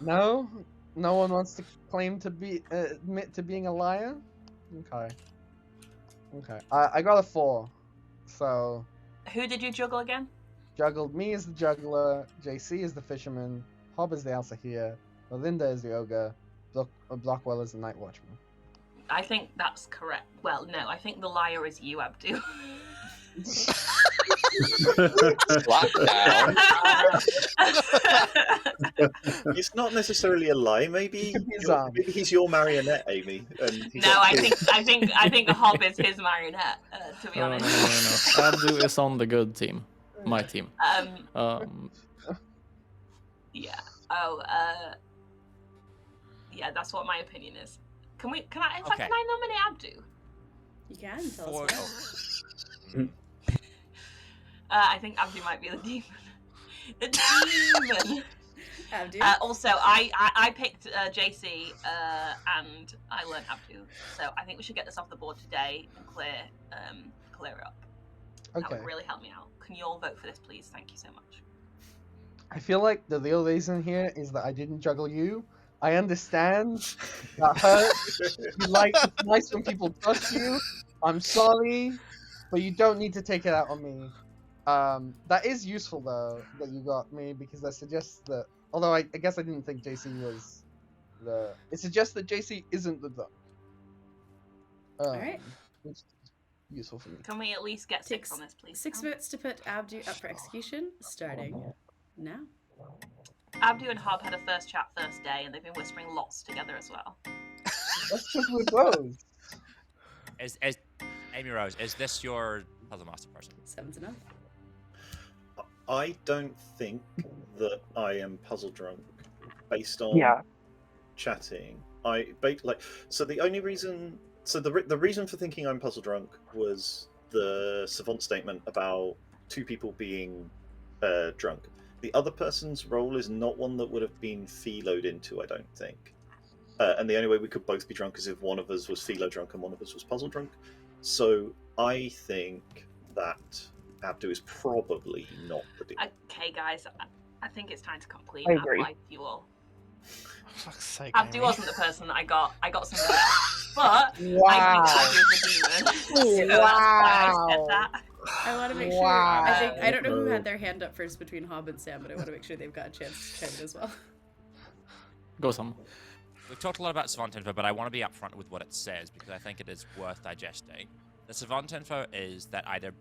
No, no one wants to claim to admit to being a liar. Okay. I got a 4, so. Who did you juggle again? Juggled me as the juggler, JC is the fisherman, Hob is the Elsa here, Melinda is the ogre, Blockwell is the night watchman. I think that's correct. Well, no, I think the liar is you, Abdu. Slap down. It's not necessarily a lie. Maybe he's your marionette, Amy. And No, I think Hob is his marionette. To be honest. No. Abdu is on the good team, my team. Yeah. Oh. Yeah, that's what my opinion is. Can I nominate Abdu? You can tell us why. I think Abdu might be the demon. The demon. Abdu. Also, I picked JC and I learned Abdu, so I think we should get this off the board today and clear it up. Okay. That would really help me out. Can you all vote for this, please? Thank you so much. I feel like the real reason here is that I didn't juggle you. I understand that hurts. It's nice when people trust you. I'm sorry, but you don't need to take it out on me. That is useful though that you got me because that suggests that. Although I guess I didn't think JC was the. It suggests that JC isn't the drunk. All right. Which is useful for me. Can we at least get 6 on this, please? 6 votes to put Abdu up for execution, starting now. Abdu and Hob had a first chat first day, and they've been whispering lots together as well. That's just with Rose. Is Amy Rose? Is this your puzzle master person? 7's enough. I don't think that I am puzzle drunk based on chatting. So the only reason, the reason for thinking I'm puzzle drunk was the savant statement about 2 people being drunk. The other person's role is not one that would have been philoed into, I don't think. And the only way we could both be drunk is if one of us was philo drunk and one of us was puzzle drunk. So I think that Abdu is probably not the demon. Okay, guys, I think it's time to complete. I agree. Like you all. For fuck's sake, Abdu Amy. wasn't the person that I got somebody else. But Wow. I think Abdu's the demon. So that's why I said that. I want to make sure. I don't know who had their hand up first between Hob and Sam, but I want to make sure they've got a chance to chime in as well. Go, Sam. We've talked a lot about Savant Info, but I want to be upfront with what it says because I think it is worth digesting. The Savant Info is that either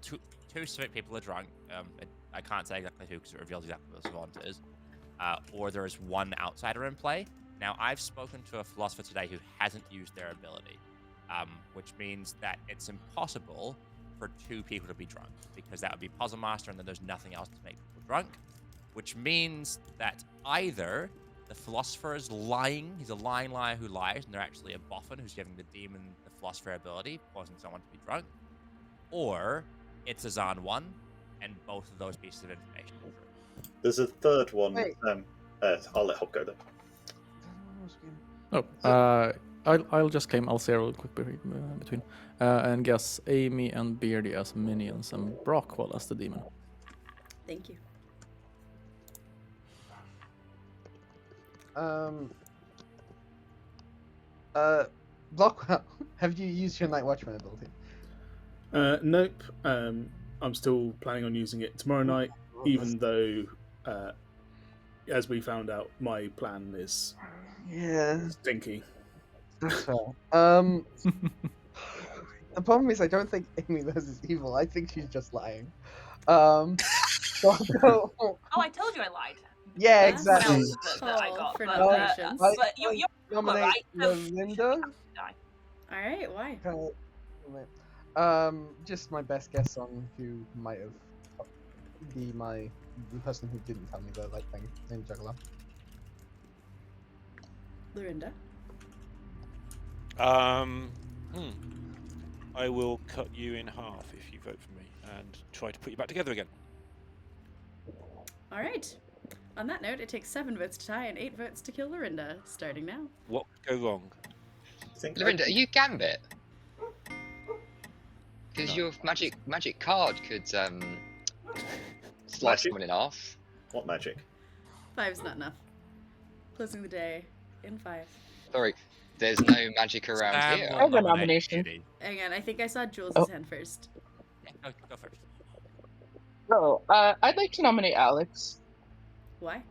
two specific people are drunk. I can't say exactly who because it reveals exactly what the Savant is. Or there is one outsider in play. Now, I've spoken to a philosopher today who hasn't used their ability, which means that it's impossible for 2 people to be drunk because that would be Puzzle Master and then there's nothing else to make people drunk, which means that either the philosopher is lying, he's a lying liar who lies, and they're actually a boffin who's giving the demon the philosopher ability, causing someone to be drunk, or it's a Zahn 1, and both of those pieces of information are true. There's a third one. I'll let Hob go though. I'll just claim Alcera real quick between and guess Amy and Beardy as minions and Brockwell as the demon. Thank you. Blockwell, have you used your Night Watchman ability? Nope. I'm still planning on using it tomorrow night, even though, as we found out, my plan is stinky. That's fair. The problem is I don't think Amy knows is evil. I think she's just lying. So I'll go. Oh, I told you I lied. Yeah, That's exactly. Else that I got, for but nominations. you're Nominate right. So Lorinda. All right, why? Just my best guess on who might have be the person who didn't tell me the thing in Juggler. Lorinda. I will cut you in half if you vote for me and try to put you back together again. All right. On that note, it takes 7 votes to tie and 8 votes to kill Lorinda. Starting now. What could go wrong? Lorinda, are you Gambit? Because your magic card could slice someone in half. What magic? 5's not enough. Closing the day in 5. Sorry, there's no magic around here. I have a nomination. Hang on, I think I saw Jules' hand first. Go first. Oh, I'd like to nominate Alex. Why?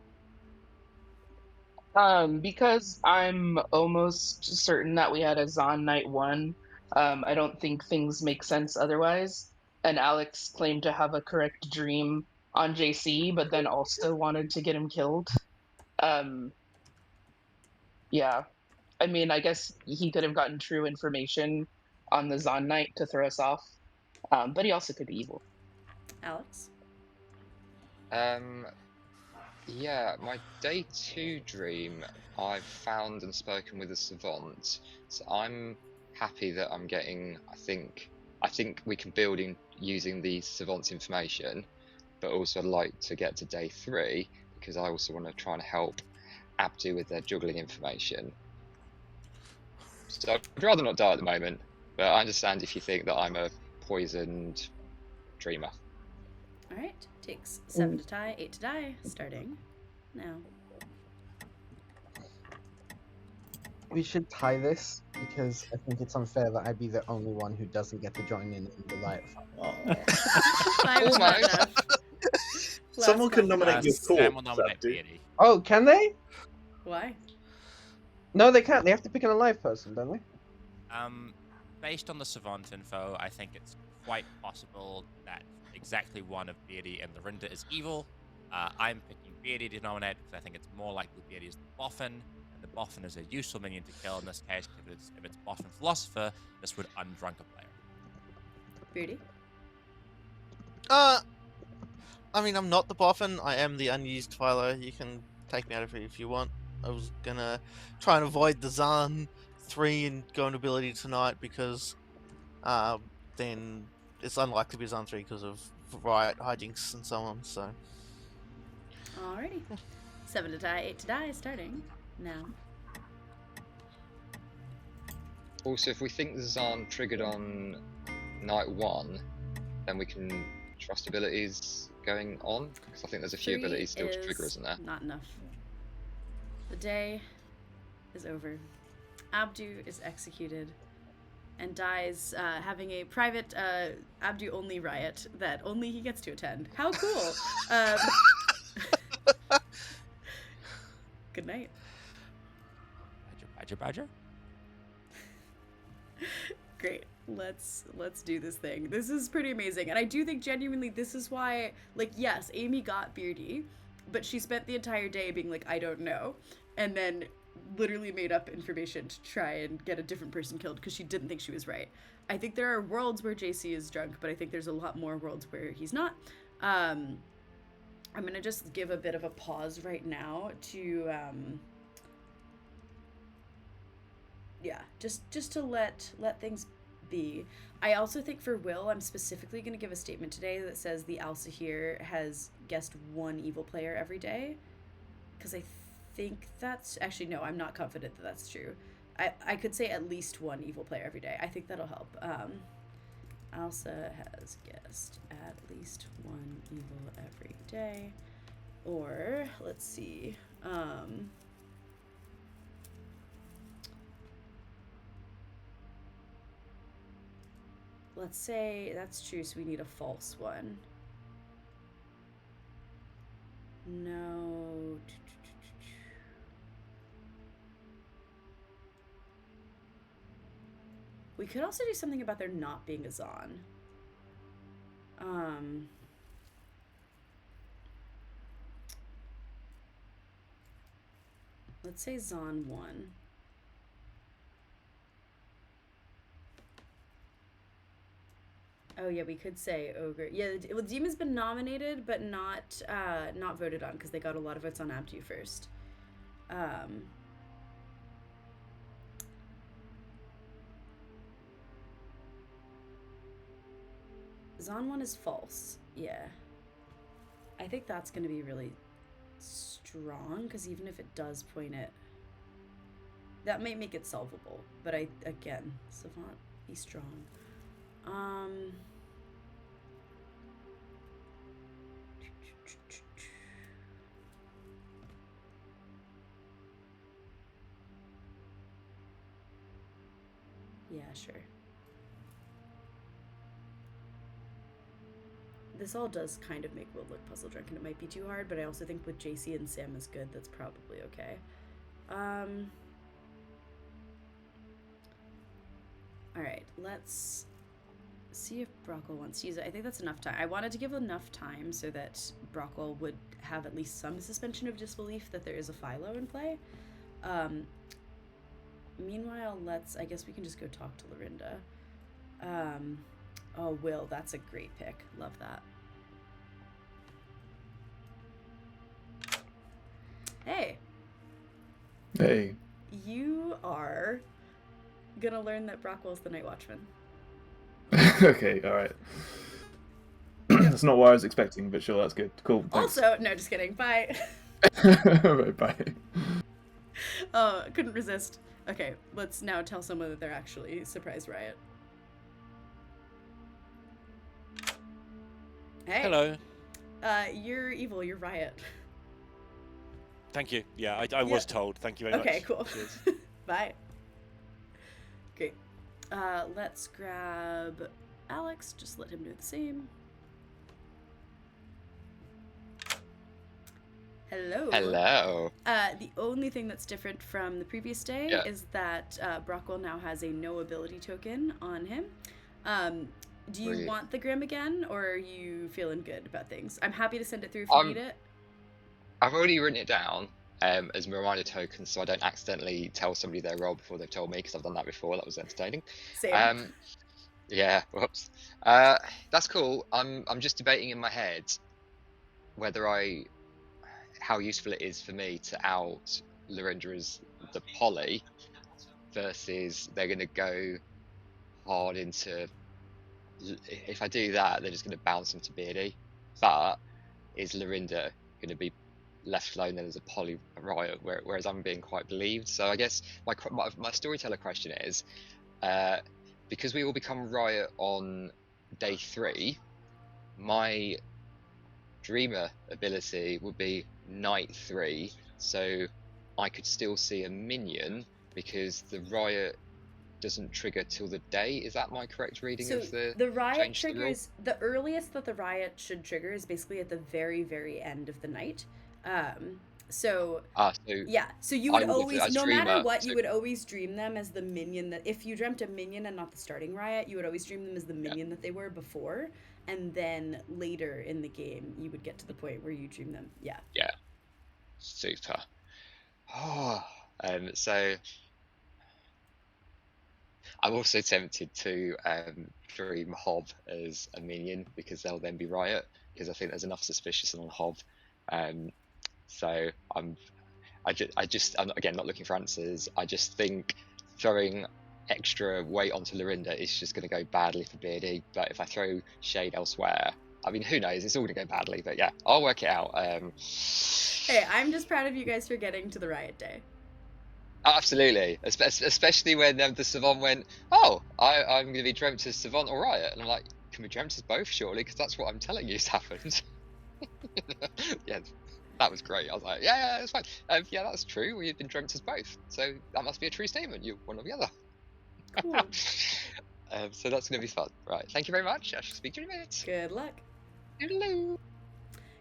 Because I'm almost certain that we had a Zon night 1. I don't think things make sense otherwise. And Alex claimed to have a correct dream on JC, but then also wanted to get him killed. Yeah. I mean, I guess he could have gotten true information on the Zon night to throw us off. But he also could be evil. Alex? Yeah, my day 2 dream, I've found and spoken with a savant. So I'm happy that I'm getting. I think we can build in using the savant's information, but also I'd like to get to day 3 because I also want to try and help Abdu with their juggling information. So I'd rather not die at the moment, but I understand if you think that I'm a poisoned dreamer. All right. Takes 7 to tie, 8 to die. Starting now. We should tie this because I think it's unfair that I be the only one who doesn't get to join in the light. Someone can nominate your Sam will corpse. nominate Abdu. Beardy. Oh, can they? Why? No, they can't. They have to pick an alive person, don't they? Based on the savant info, I think it's quite possible that exactly one of Beardy and Lorinda is evil. I'm picking Beardy to nominate because I think it's more likely Beardy is the Boffin, and the Boffin is a useful minion to kill in this case. If it's Boffin Philosopher, this would undrunk a player. Beardy? I mean, I'm not the Boffin. I am the unused Philo. You can take me out of here if you want. I was gonna try and avoid the Zan 3 and go on ability tonight because then it's unlikely to be Zan 3 because of riot, hijinks, and so on. So. Alrighty. 7 to die, 8 to die. Starting now. Also, if we think the Zan triggered on night 1, then we can trust abilities going on, because I think there's a few 3 abilities still to trigger, is isn't there? Not enough. The day is over. Abdu is executed and dies having a private Abdu only riot that only he gets to attend. How cool! Good night. Badger. Great. Let's do this thing. This is pretty amazing. And I do think genuinely this is why, like, yes, Amy got Beardy, but she spent the entire day being like, I don't know. And then literally made up information to try and get a different person killed because she didn't think she was right. I think there are worlds where JC is drunk, but I think there's a lot more worlds where he's not. I'm going to just give a bit of a pause right now to... yeah, just to let things be. I also think for Will, I'm specifically going to give a statement today that says the Al-Sahir has guessed 1 evil player every day. Because I think that's... Actually, no, I'm not confident that that's true. I could say at least 1 evil player every day. I think that'll help. Elsa has guessed at least one evil every day. Or, let's see, let's say that's true, so we need a false one. No. We could also do something about there not being a Zon. Let's say Zon 1. Oh yeah, we could say Ogre. Yeah, well, Demon's been nominated, but not voted on because they got a lot of votes on Abdu first. Zon 1 is false. Yeah. I think that's going to be really strong, because even if it does point it, that might make it solvable. But again, Savant, be strong. Yeah, sure. This all does kind of make Will look puzzle drunk, and it might be too hard, but I also think with JC and Sam is good, that's probably okay. Alright, let's see if Brockwell wants to use it. I think that's enough time. I wanted to give enough time so that Brockwell would have at least some suspension of disbelief that there is a Philo in play. Meanwhile, I guess we can just go talk to Lorinda. Oh, Will, that's a great pick. Love that. Hey. Hey. You are gonna learn that Brockwell's the Night Watchman. Okay, alright. That's not what I was expecting, but sure, that's good. Cool. Thanks. Also, no, just kidding. Bye. Right, bye. Oh, couldn't resist. Okay, let's now tell someone that they're actually Surprise Riot. Hey. Hello. You're evil. You're Riot. Thank you. Yeah, I was told. Thank you very much. Okay, cool. Cheers. Bye. Great. Let's grab Alex. Just let him do the same. Hello. Hello. The only thing that's different from the previous day is that Brockwell now has a no ability token on him. Do you want the Grim again, or are you feeling good about things? I'm happy to send it through if you need it. I've already written it down as a reminder token, so I don't accidentally tell somebody their role before they've told me, because I've done that before. That was entertaining. Same. Yeah. Whoops. That's cool. I'm just debating in my head whether how useful it is for me to out Lorinda as the Polly versus they're going to go hard into. If I do that, they're just going to bounce into Beardy. But is Lorinda going to be left alone then as a Polly Riot, whereas I'm being quite believed? So I guess my storyteller question is, because we all become Riot on day 3, my Dreamer ability would be night 3, so I could still see a minion because the Riot doesn't trigger till the day. Is that my correct reading of the Riot triggers? The earliest that the Riot should trigger is basically at the very, very end of the night. So you would always, no matter what, you would always dream them as the minion that, if you dreamt a minion and not the starting Riot, you would always dream them as the minion that they were before, and then later in the game you would get to the point where you dream them. Yeah. Super. So I'm also tempted to dream Hob as a minion, because they'll then be Riot, because I think there's enough suspicious on Hob. So I'm again not looking for answers. I just think throwing extra weight onto Lorinda is just going to go badly for Beardy. But if I throw shade elsewhere, I mean, who knows? It's all going to go badly. But yeah, I'll work it out. Hey, I'm just proud of you guys for getting to the Riot Day. Absolutely, especially when the savant went, "Oh, I'm going to be dreamt as savant or riot," and I'm like, "Can be dreamt as both, surely? Because that's what I'm telling you has happened." Yeah, that was great. I was like, "Yeah, it's fine. Yeah, that's true. We've been dreamt as both, so that must be a true statement. You're one or the other." Cool. So that's going to be fun. Right. Thank you very much. I shall speak to you in a minute. Good luck. Hello.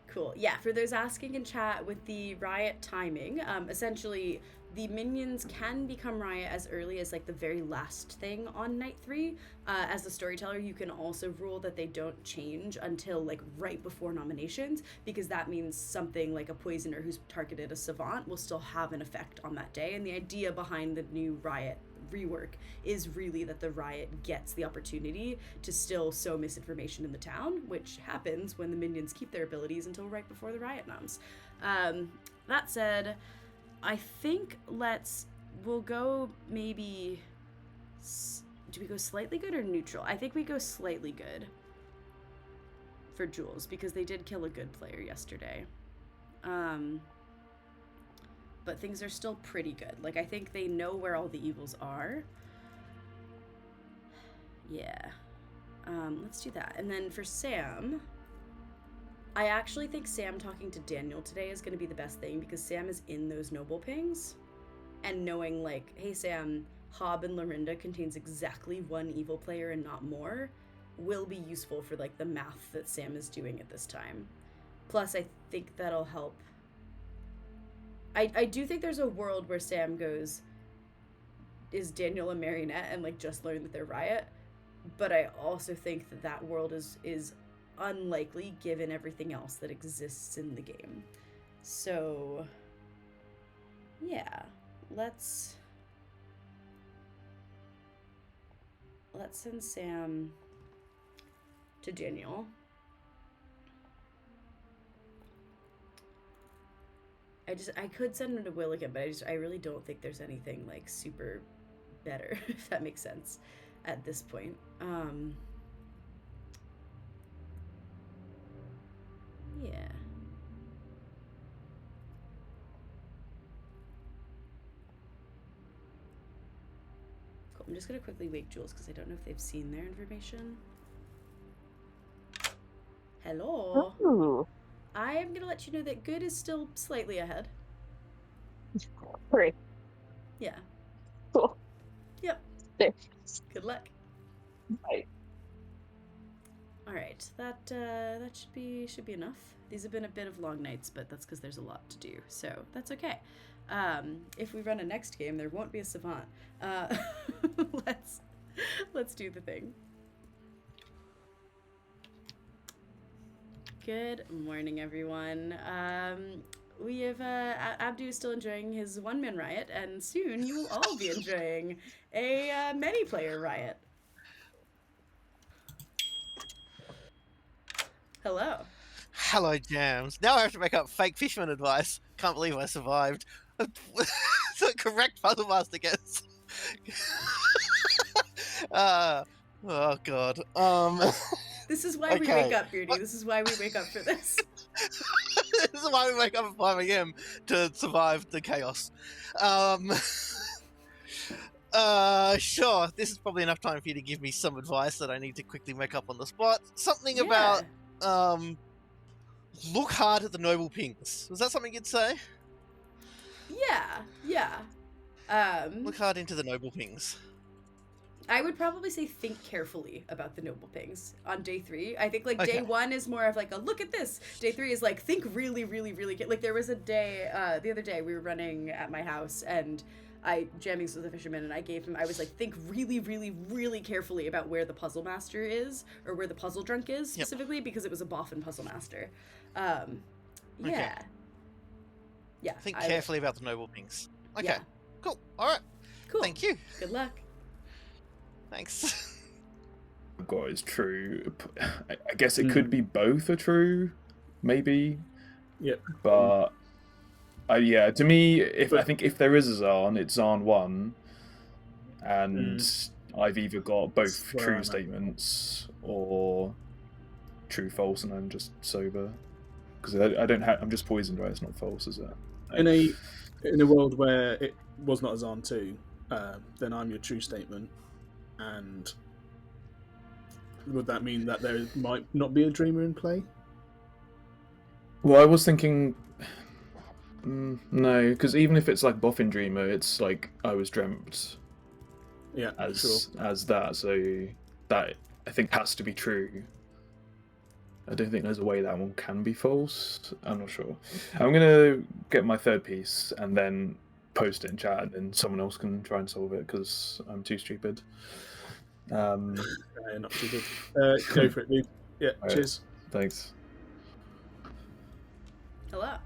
Cool. Yeah, for those asking in chat with the riot timing, essentially the minions can become riot as early as like the very last thing on night 3. As the storyteller, you can also rule that they don't change until like right before nominations, because that means something like a poisoner who's targeted a savant will still have an effect on that day. And the idea behind the new riot rework is really that the riot gets the opportunity to still sow misinformation in the town, which happens when the minions keep their abilities until right before the riot noms. That said, I think we'll go maybe, do we go slightly good or neutral? I think we go slightly good for Jules, because they did kill a good player yesterday. But things are still pretty good. Like, I think they know where all the evils are. Yeah. Let's do that. And then for Sam, I actually think Sam talking to Daniel today is going to be the best thing, because Sam is in those noble pings. And knowing, like, hey, Sam, Hob and Lorinda contains exactly one evil player and not more, will be useful for, like, the math that Sam is doing at this time. Plus, I think that'll help. I do think there's a world where Sam goes, is Daniel a marionette, and like just learn that they're riot, but I also think that that world is unlikely given everything else that exists in the game. So yeah, let's send Sam to Daniel. I could send him to Will again, but I really don't think there's anything like super better, if that makes sense, at this point. Yeah. Cool. I'm just gonna quickly wake Jules because I don't know if they've seen their information. Hello. Ooh. I am gonna let you know that good is still slightly ahead. Great. Yeah. Cool. Yep. Thanks. Good luck. Bye. All right, that should be enough. These have been a bit of long nights, but that's because there's a lot to do, so that's okay. If we run a next game, there won't be a savant. Let's do the thing. Good morning, everyone. We have Abdu is still enjoying his one-man riot, and soon you will all be enjoying a many-player riot. Hello. Hello, Jams. Now I have to make up fake fisherman advice. Can't believe I survived. The correct puzzle master guess. Oh god. This is why we wake up, Beardy. This is why we wake up for this. This is why we wake up at 5 a.m. to survive the chaos. Sure. This is probably enough time for you to give me some advice that I need to quickly make up on the spot. Something about look hard at the noble pings. Was that something you'd say? Yeah. Look hard into the noble pings. I would probably say think carefully about the noble pings on day 3. I think like day 1 is more of like a look at this. Day 3 is like think really, really, really. Like there was a day the other day we were running at my house and jamming with a fisherman, and I was like, think really, really, really carefully about where the puzzle master is, or where the puzzle drunk is specifically, because it was a boffin puzzle master. Yeah. Think carefully about the noble pings. Okay. Yeah. Cool. All right. Cool. Thank you. Good luck. Thanks. God, is true. I guess it could be both are true, maybe. Yep. But yeah, to me, I think if there is a Zarn, it's Zarn 1, and I've either got both true statements or true, false, and I'm just sober. Because I don't have. I'm just poisoned, right? It's not false, is it? In a world where was not a Zarn 2, then I'm your true statement. And would that mean that there might not be a Dreamer in play? Well, I was thinking... no, because even if it's like Boffin Dreamer, it's like I was dreamt as that, so that I think has to be true. I don't think there's a way that one can be false. I'm not sure. I'm gonna get my third piece and then post it in chat, and then someone else can try and solve it because I'm too stupid. Not stupid. Go for it, dude. Yeah, Right, cheers. Thanks. Hello.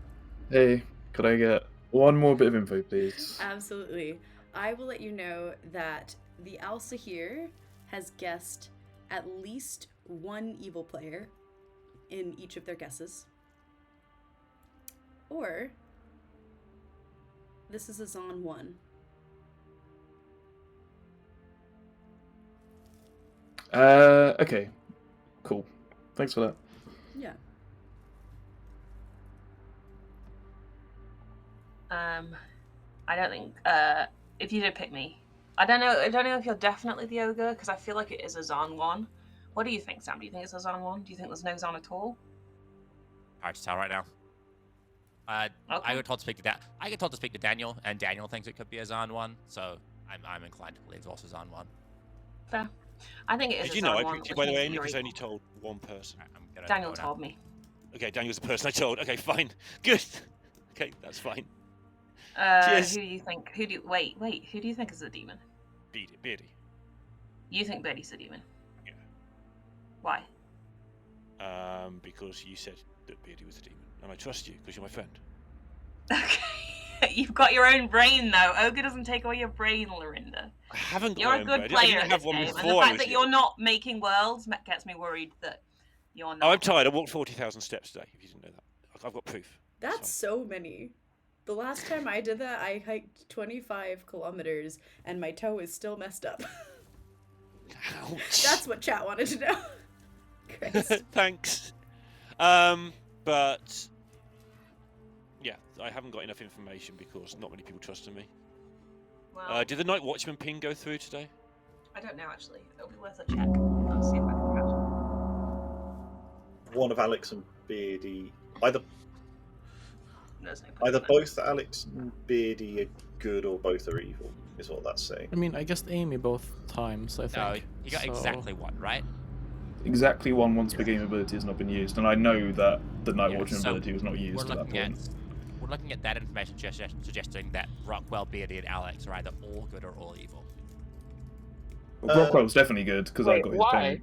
Hey, could I get one more bit of info, please? Absolutely. I will let you know that the Alsa here has guessed at least one evil player in each of their guesses. Or this is a Zon 1. Okay. Cool. Thanks for that. Yeah. I don't think if you did pick me, I don't know if you're definitely the ogre because I feel like it is a Zon 1. What do you think, Sam? Do you think it's a Zon 1? Do you think there's no Zon at all? Hard to tell right now. I got told to speak to I get told to speak to Daniel, and Daniel thinks it could be a Zon 1, so I'm inclined to believe it's also Zon 1. Fair. I think it is Did a you Zon know I 1. picked you, by the way, only because I only told one person. Daniel told me. Okay, Daniel's the person I told. Okay, fine. Good. Okay, that's fine. Who do you think? Wait, who do you think is the demon? Beardy. You think Beardy's the demon? Yeah. Why? Because you said that Beardy was the demon, and I trust you because you're my friend. Okay. You've got your own brain though. Ogre doesn't take away your brain, Lorinda. I haven't got You're my a own good brain. I player didn't at have this one game, and the before I fact was that here. you're not making worlds gets me worried that you're not. Oh, I'm tired. I walked 40,000 steps today. If you didn't know that, I've got proof. That's so many. The last time I did that, I hiked 25 kilometers and my toe is still messed up. Ouch. That's what chat wanted to know. Christ. Thanks. But yeah, I haven't got enough information because not many people trusted me. Well, did the Night Watchman ping go through today? I don't know actually. It'll be worth a check. I'll see if I can catch it. One of Alex and Beardy, either There's no point either in that. both Alex and Beardy are good or both are evil, is what that's saying. I mean, I guessed Amy both times, I think. No, you got so... exactly one, right? Exactly one once per game ability has not been used, and I know that the Night Watchman so ability was not used we're at that looking point. We're looking at that information suggesting that Rockwell, Beardy, and Alex are either all good or all evil. Well, Rockwell's definitely good because I got his ping.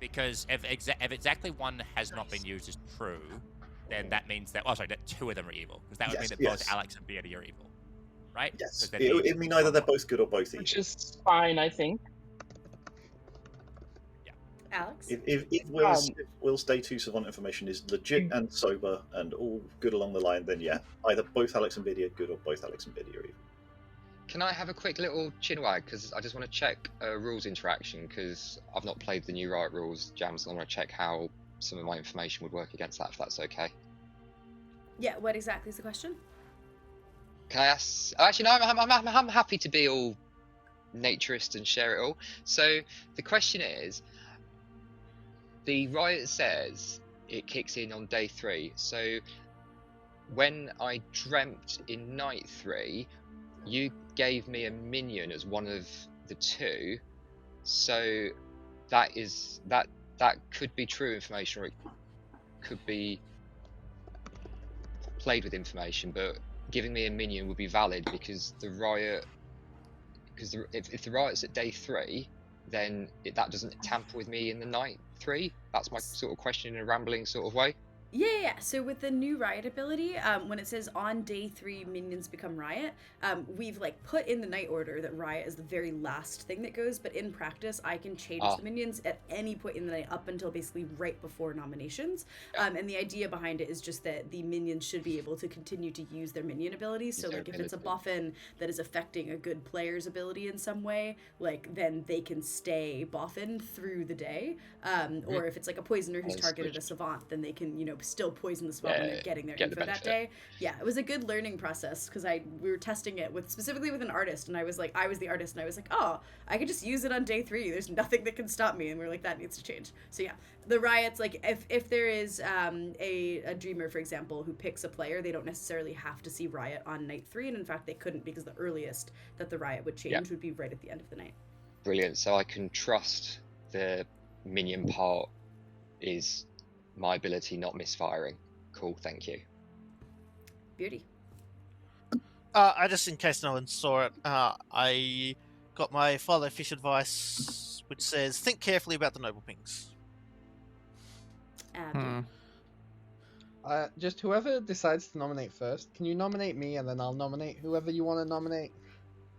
Because if exactly one has not been used as true, then that means that that two of them are evil. Because that would mean that both Alex and Beardy are evil, right? Yes. It mean either they're both good or both evil. Which is fine, I think. Alex? If Will's day 2 savant information is legit and sober and all good along the line, then yeah, either both Alex and Beardy are good or both Alex and Beardy are evil. Can I have a quick little chinwag? Because I just want to check rules interaction, because I've not played the new Riot rules jams, and I want to check how some of my information would work against that, if that's okay. Yeah, what exactly is the question? Can I ask? Actually, no, I'm happy to be all naturist and share it all. So the question is, the Riot says it kicks in on day 3. So when I dreamt in night 3, you gave me a minion as one of the 2. So that could be true information, or it could be played with information. But giving me a minion would be valid because the Riot, if the Riot's at day 3, then that doesn't tamper with me in the night 3. That's my sort of question in a rambling sort of way. Yeah. So with the new Riot ability, when it says on day 3 minions become Riot, we've put in the night order that Riot is the very last thing that goes, but in practice I can change the minions at any point in the night up until basically right before nominations. And the idea behind it is just that the minions should be able to continue to use their minion abilities. So if it's a boffin that is affecting a good player's ability in some way, then they can stay boffin through the day. Or if it's a poisoner who's targeted a savant, then they can, still poison the spot when they're getting their get the info that benefit. day. Yeah, it was a good learning process because we were testing it specifically with an artist, and I was the artist, and I was like, oh, I could just use it on day 3. There's nothing that can stop me, and we were like, that needs to change. So yeah, the riots, like if there is a dreamer, for example, who picks a player, they don't necessarily have to see riot on night 3, and in fact they couldn't, because the earliest that the riot would change would be right at the end of the night. Brilliant. So I can trust the minion part is my ability not misfiring. Cool, thank you. Beauty. I just, in case no one saw it, I got my follow fish advice, which says think carefully about the noble pings. Just whoever decides to nominate first, can you nominate me and then I'll nominate whoever you want to nominate?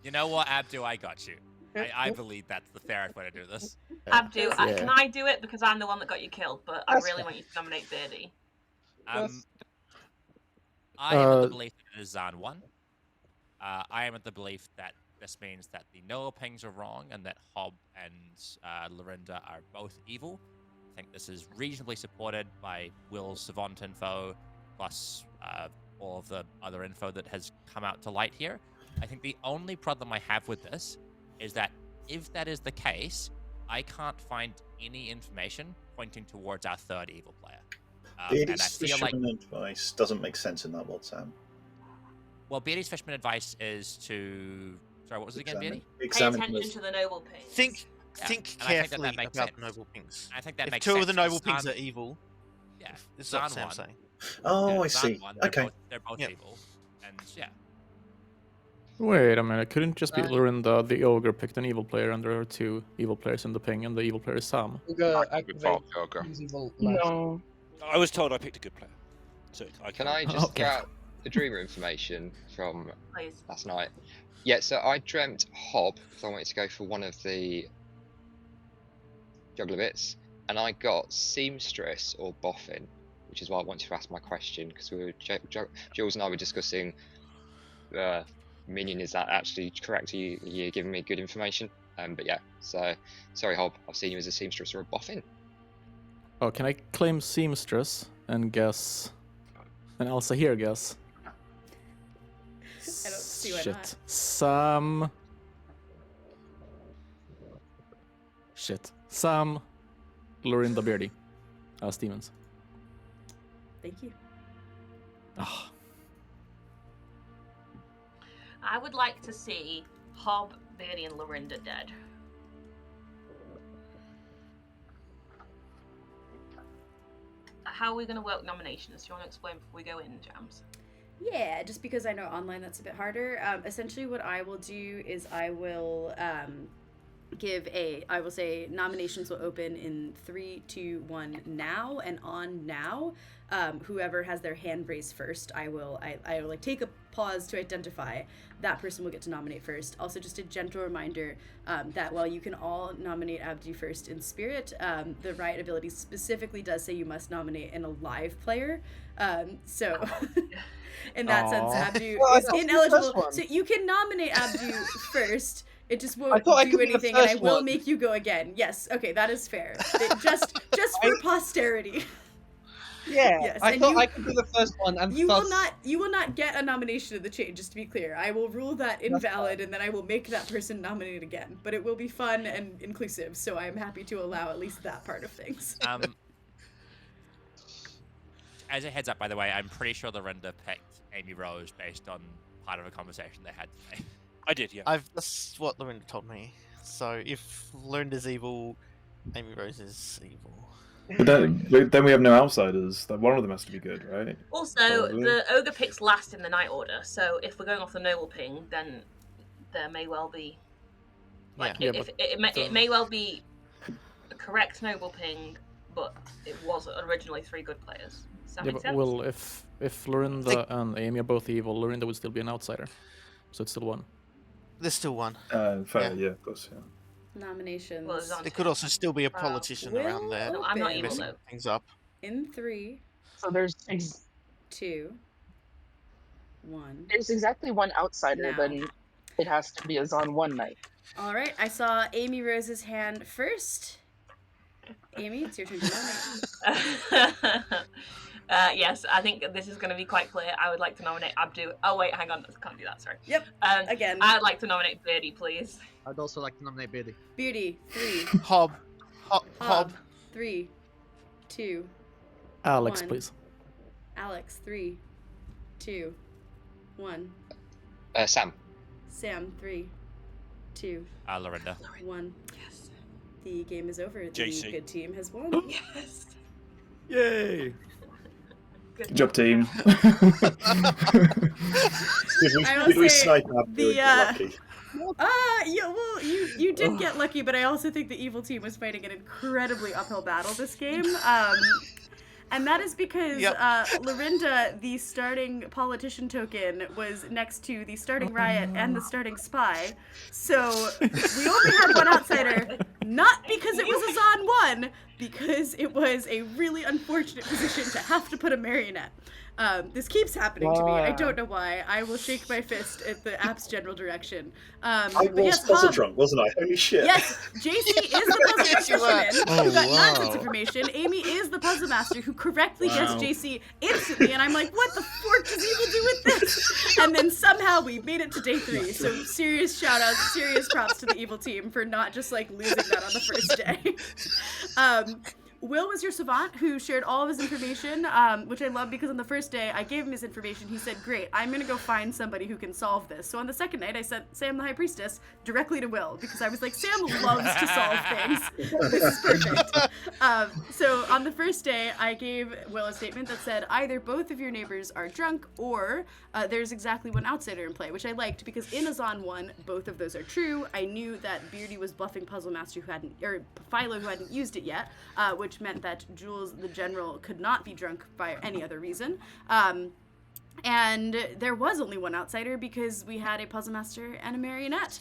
You know what, Abdu? I got you. I believe that's the fairest way to do this. Abdu, can I do it because I'm the one that got you killed? But I really want you to nominate Birdie. I am of the belief that it is Zan 1. I am of the belief that this means that the Noah Pings are wrong and that Hob and Lorinda are both evil. I think this is reasonably supported by Will's Savant info, plus all of the other info that has come out to light here. I think the only problem I have with this is that if that is the case, I can't find any information pointing towards our third evil player. And I feel like advice doesn't make sense in that world, Sam. Well, Beardy's fisherman advice is to... Sorry, what was it again, Beardy? Pay attention to the noble pings. Think carefully about the noble pings. I think that if makes 2 sense. of the noble pings are evil, yeah, this is Zan what Sam's 1. saying. Oh, I Zan see. 1, Okay. They're both evil. And yeah. Wait a minute, couldn't just be Lorinda, the ogre, picked an evil player, and there are 2 evil players in the ping, and the evil player is Sam? No. I was told I picked a good player. So Can I just throw out the dreamer information from last night? Yeah, so I dreamt Hob because I wanted to go for one of the juggler bits, and I got seamstress or boffin, which is why I wanted to ask my question, because we were Jules and I were discussing minion, is that actually correct? You're giving me good information. But yeah, so sorry Hob, I've seen you as a seamstress or a boffin. Oh, can I claim seamstress and guess? And Elsa here guess. I don't see why Shit. not. Sam. Shit. Sam. Lorinda Beardy. Stevens. Thank you. Ah. I would like to see Hob, Beardy, and Lorinda dead. How are we going to work nominations? Do you want to explain before we go in, Jams? Yeah, just because I know online that's a bit harder. Essentially what I will do is I will I will say nominations will open in 3, 2, 1 now, and on now, whoever has their hand raised first, I will like take a pause to identify that person will get to nominate first. Also, just a gentle reminder that while you can all nominate Abdu first in spirit, the riot ability specifically does say you must nominate an alive player. So in that sense, Abdu is ineligible. So you can nominate Abdu first. It just won't do anything, and I will make you go again. Yes, okay, that is fair. Just for posterity. Yeah, yes, I thought I could be the first one, and you will not get a nomination of the chain. Just to be clear, I will rule that invalid, and then I will make that person nominated again. But it will be fun and inclusive, so I am happy to allow at least that part of things. As a heads up, by the way, I'm pretty sure Lorinda picked Amy Rose based on part of a conversation they had today. I did, yeah. That's what Lorinda told me. So if Lorinda's evil, Amy Rose is evil. But then we have no outsiders. Like, one of them has to be good, right? Also, Probably. the ogre picks last in the night order, so if we're going off the noble ping, then there may well be, like, it may well be a correct noble ping, but it was originally 3 good players. Does that make sense? Well, if Lorinda and Amy are both evil, Lorinda would still be an outsider, so it's still 1. There's still 1. Fair, yeah, of course, yeah. Nominations. Well, there could also still be a politician around there. No, I'm not evil though. Things up. In 3. So there's 2. 1. There's exactly 1 outsider, Now. then it has to be a Zon 1 night. All right, I saw Amy Rose's hand first. Amy, it's your turn to nominate. Yes, I think this is going to be quite clear. I would like to nominate Abdu. Oh wait, hang on, I can't do that. Sorry. Yep. Again. I'd like to nominate Birdie, please. I'd also like to nominate Beardy. Beardy, 3. Hob. Hob. 3, 2. Alex, 1. please. Alex, 3, 2, 1. Sam. Sam, 3, 2, Lorinda. 1. Yes. The game is over. The JC. good team has won. Yes. Yay! Good job, team. Did we snipe Abdu lucky? Yeah, well, you did get lucky, but I also think the evil team was fighting an incredibly uphill battle this game. And that is because Lorinda, the starting politician token, was next to the starting riot and the starting spy. So we only had one outsider, not because it was a Zon 1, because it was a really unfortunate position to have to put a marionette. This keeps happening to me. I don't know why. I will shake my fist at the app's general direction. I was puzzle drunk, wasn't I? Holy shit. Yes, JC is the puzzle fisherman who got wow. nonsense information. Amy is the puzzle master who correctly guessed JC instantly, and I'm like, what the fork does evil do with this? And then somehow we made it to day 3. So serious shout outs, serious props to the evil team for not just like losing that on the first day. Will was your savant who shared all of his information, which I love because on the first day I gave him his information. He said, great, I'm going to go find somebody who can solve this. So on the second night I sent Sam the High Priestess directly to Will because I was like, Sam loves to solve things. This is perfect. So on the first day I gave Will a statement that said either both of your neighbors are drunk or there's exactly one outsider in play, which I liked because in Azan 1 both of those are true. I knew that Beardy was bluffing Puzzle Master who hadn't, or Philo who hadn't used it yet, which meant that Jules the General could not be drunk by any other reason. And there was only one outsider because we had a Puzzle Master and a Marionette.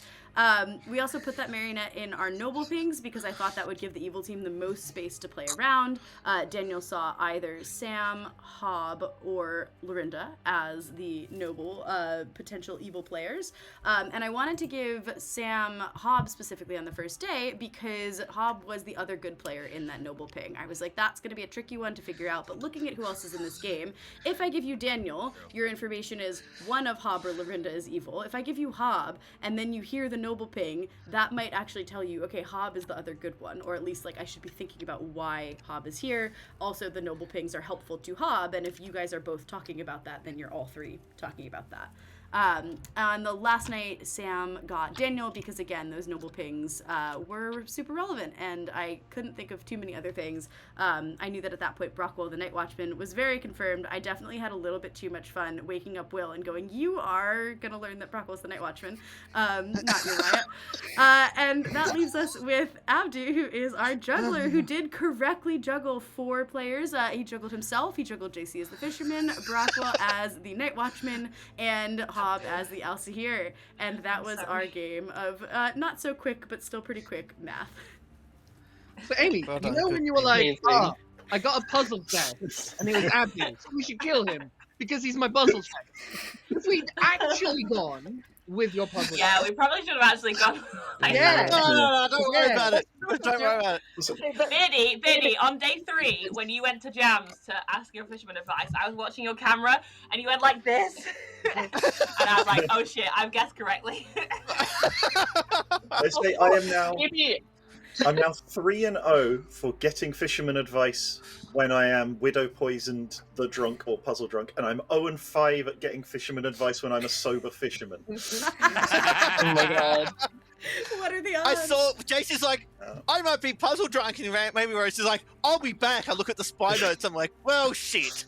We also put that Marionette in our noble things because I thought that would give the evil team the most space to play around. Daniel saw either Sam, Hob, or Lorinda as the noble potential evil players. And I wanted to give Sam Hob specifically on the first day because Hob was the other good player in that noble ping. I was like, that's going to be a tricky one to figure out, but looking at who else is in this game, if I give you Daniel, your information is one of Hob or Lorinda is evil. If I give you Hob and then you hear the noble ping, that might actually tell you, okay, Hob is the other good one, or at least like I should be thinking about why Hob is here. Also, the noble pings are helpful to Hob, and if you guys are both talking about that, then you're all three talking about that. On the last night, Sam got Daniel because, again, those noble pings were super relevant, and I couldn't think of too many other things. I knew that at that point, Brockwell, the Night Watchman, was very confirmed. I definitely had a little bit too much fun waking up Will and going, you are going to learn that Brockwell's the Night Watchman, not your riot. And that leaves us with Abdu, who is our juggler, who did correctly juggle 4 players. He juggled himself, he juggled JC as the Fisherman, Brockwell as the Night Watchman, and Hob as the Alcihir, and that was our game of not so quick but still pretty quick math. So Amy, you know when you were like, oh, I got a puzzle test, and it was Abby, so we should kill him because he's my puzzle test. If we'd actually gone with your puzzle Yeah, we probably should have actually gone. Yeah. No, don't worry about it. Don't worry about it. Biddy, on day 3, when you went to Jams to ask your fisherman advice, I was watching your camera and you went like this. And I was like, oh shit, I've guessed correctly. I say I'm now 3-0 for getting fisherman advice when I am widow poisoned, the drunk, or puzzle drunk, and I'm 0-5 at getting fisherman advice when I'm a sober fisherman. Oh my god. What are the odds? I saw Jason's like, I might be puzzle drunk, and maybe Rose is like, I'll be back. I look at the spy notes. I'm like, well, shit.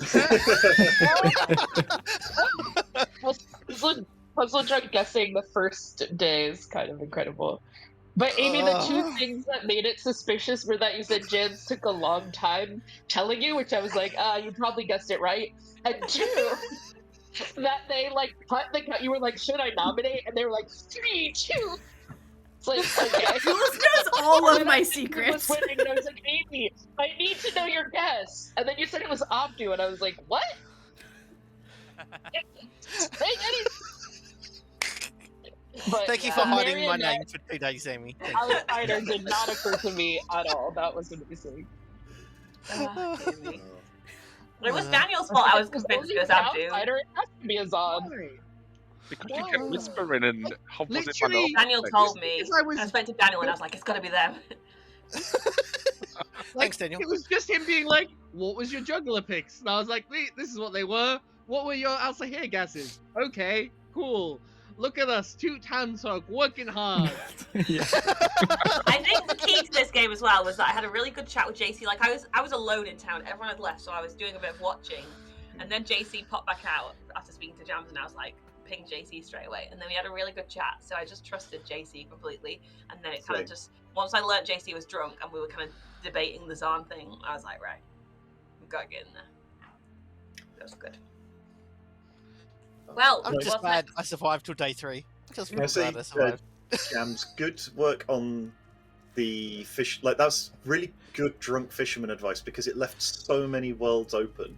Puzzle drunk guessing the first day is kind of incredible. But Amy, the 2 things that made it suspicious were that you said Jans took a long time telling you, which I was like, you probably guessed it right. And 2, that they like put the cut. You were like, should I nominate? And they were like, 3, 2. It's like, okay. Jules knows all of my secrets. And I was like, Amy, I need to know your guess. And then you said it was Abdu, and I was like, what? But, Thank you for hiding my name for 2 days, Amy. Outsider did not occur to me at all. That was amazing. It was Daniel's fault. I was convinced it was Abdu. Outsider, it has to be a Zod. Because you kept whispering and was it Literally, Daniel told me. because I was- I spoke to Daniel and I was like, it's gotta be them. Thanks, Daniel. It was just him being like, "What was your juggler picks?" And I was like, "Wait, this is what they were. What were your Alcahir gases? Okay, cool. Look at us, two Tansog working hard." I think the key to this game as well was that I had a really good chat with JC. Like I was alone in town. Everyone had left, so I was doing a bit of watching. And then JC popped back out after speaking to Jams, and I was like, ping JC straight away. And then we had a really good chat. So I just trusted JC completely. And then it kind of just, once I learnt JC was drunk and we were kind of debating the Zahn thing, I was like, right, we've got to get in there. That was good. Well, I'm just glad I survived till day 3. Just really glad I survived. Jams, good work on the fish. Like, that's really good drunk fisherman advice, because it left so many worlds open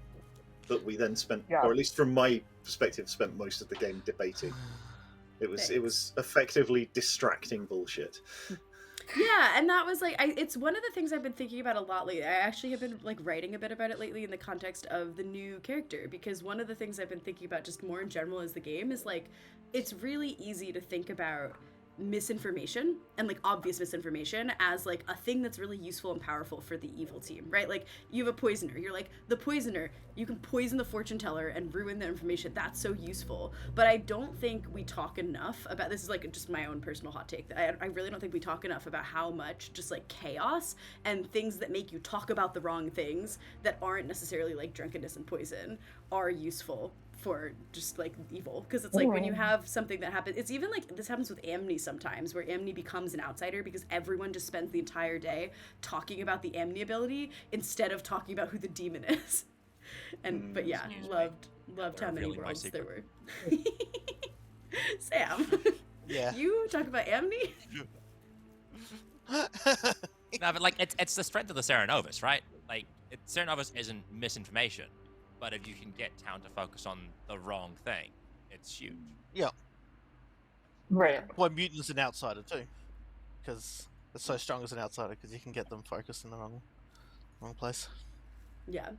that we then spent, or at least from my perspective, spent most of the game debating. It was effectively distracting bullshit. Yeah, and that was like, it's one of the things I've been thinking about a lot lately. I actually have been like writing a bit about it lately in the context of the new character, because one of the things I've been thinking about just more in general as the game is like, it's really easy to think about misinformation and like obvious misinformation as like a thing that's really useful and powerful for the evil team, right? Like you have a poisoner, you're like the poisoner, you can poison the fortune teller and ruin the information. That's so useful. But I don't think we talk enough about, this is like just my own personal hot take, I really don't think we talk enough about how much just like chaos and things that make you talk about the wrong things that aren't necessarily like drunkenness and poison are useful for just like evil. Because it's like when you have something that happens, it's even like this happens with Amni sometimes, where Amni becomes an outsider because everyone just spends the entire day talking about the Amni ability instead of talking about who the demon is. And but yeah, loved how many worlds there were. Sam, yeah, you talk about Amni. No, but like it's the strength of the Serenovus, right? Like Serenovus isn't misinformation. But if you can get town to focus on the wrong thing, it's huge. Yeah. Right. Well, Mutant's an outsider too, because it's so strong as an outsider, because you can get them focused in the wrong place. Yeah.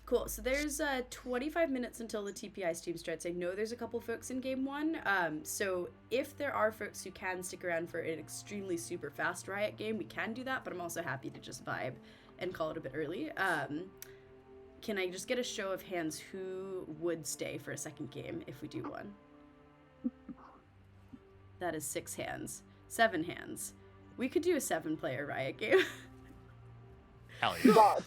Cool. So there's 25 minutes until the TPI stream starts. I know there's a couple folks in game 1. So if there are folks who can stick around for an extremely super fast Riot game, we can do that. But I'm also happy to just vibe and call it a bit early. Can I just get a show of hands who would stay for a second game if we do one? That is 6 hands. 7 hands. We could do a 7-player Riot game. Hell yeah. All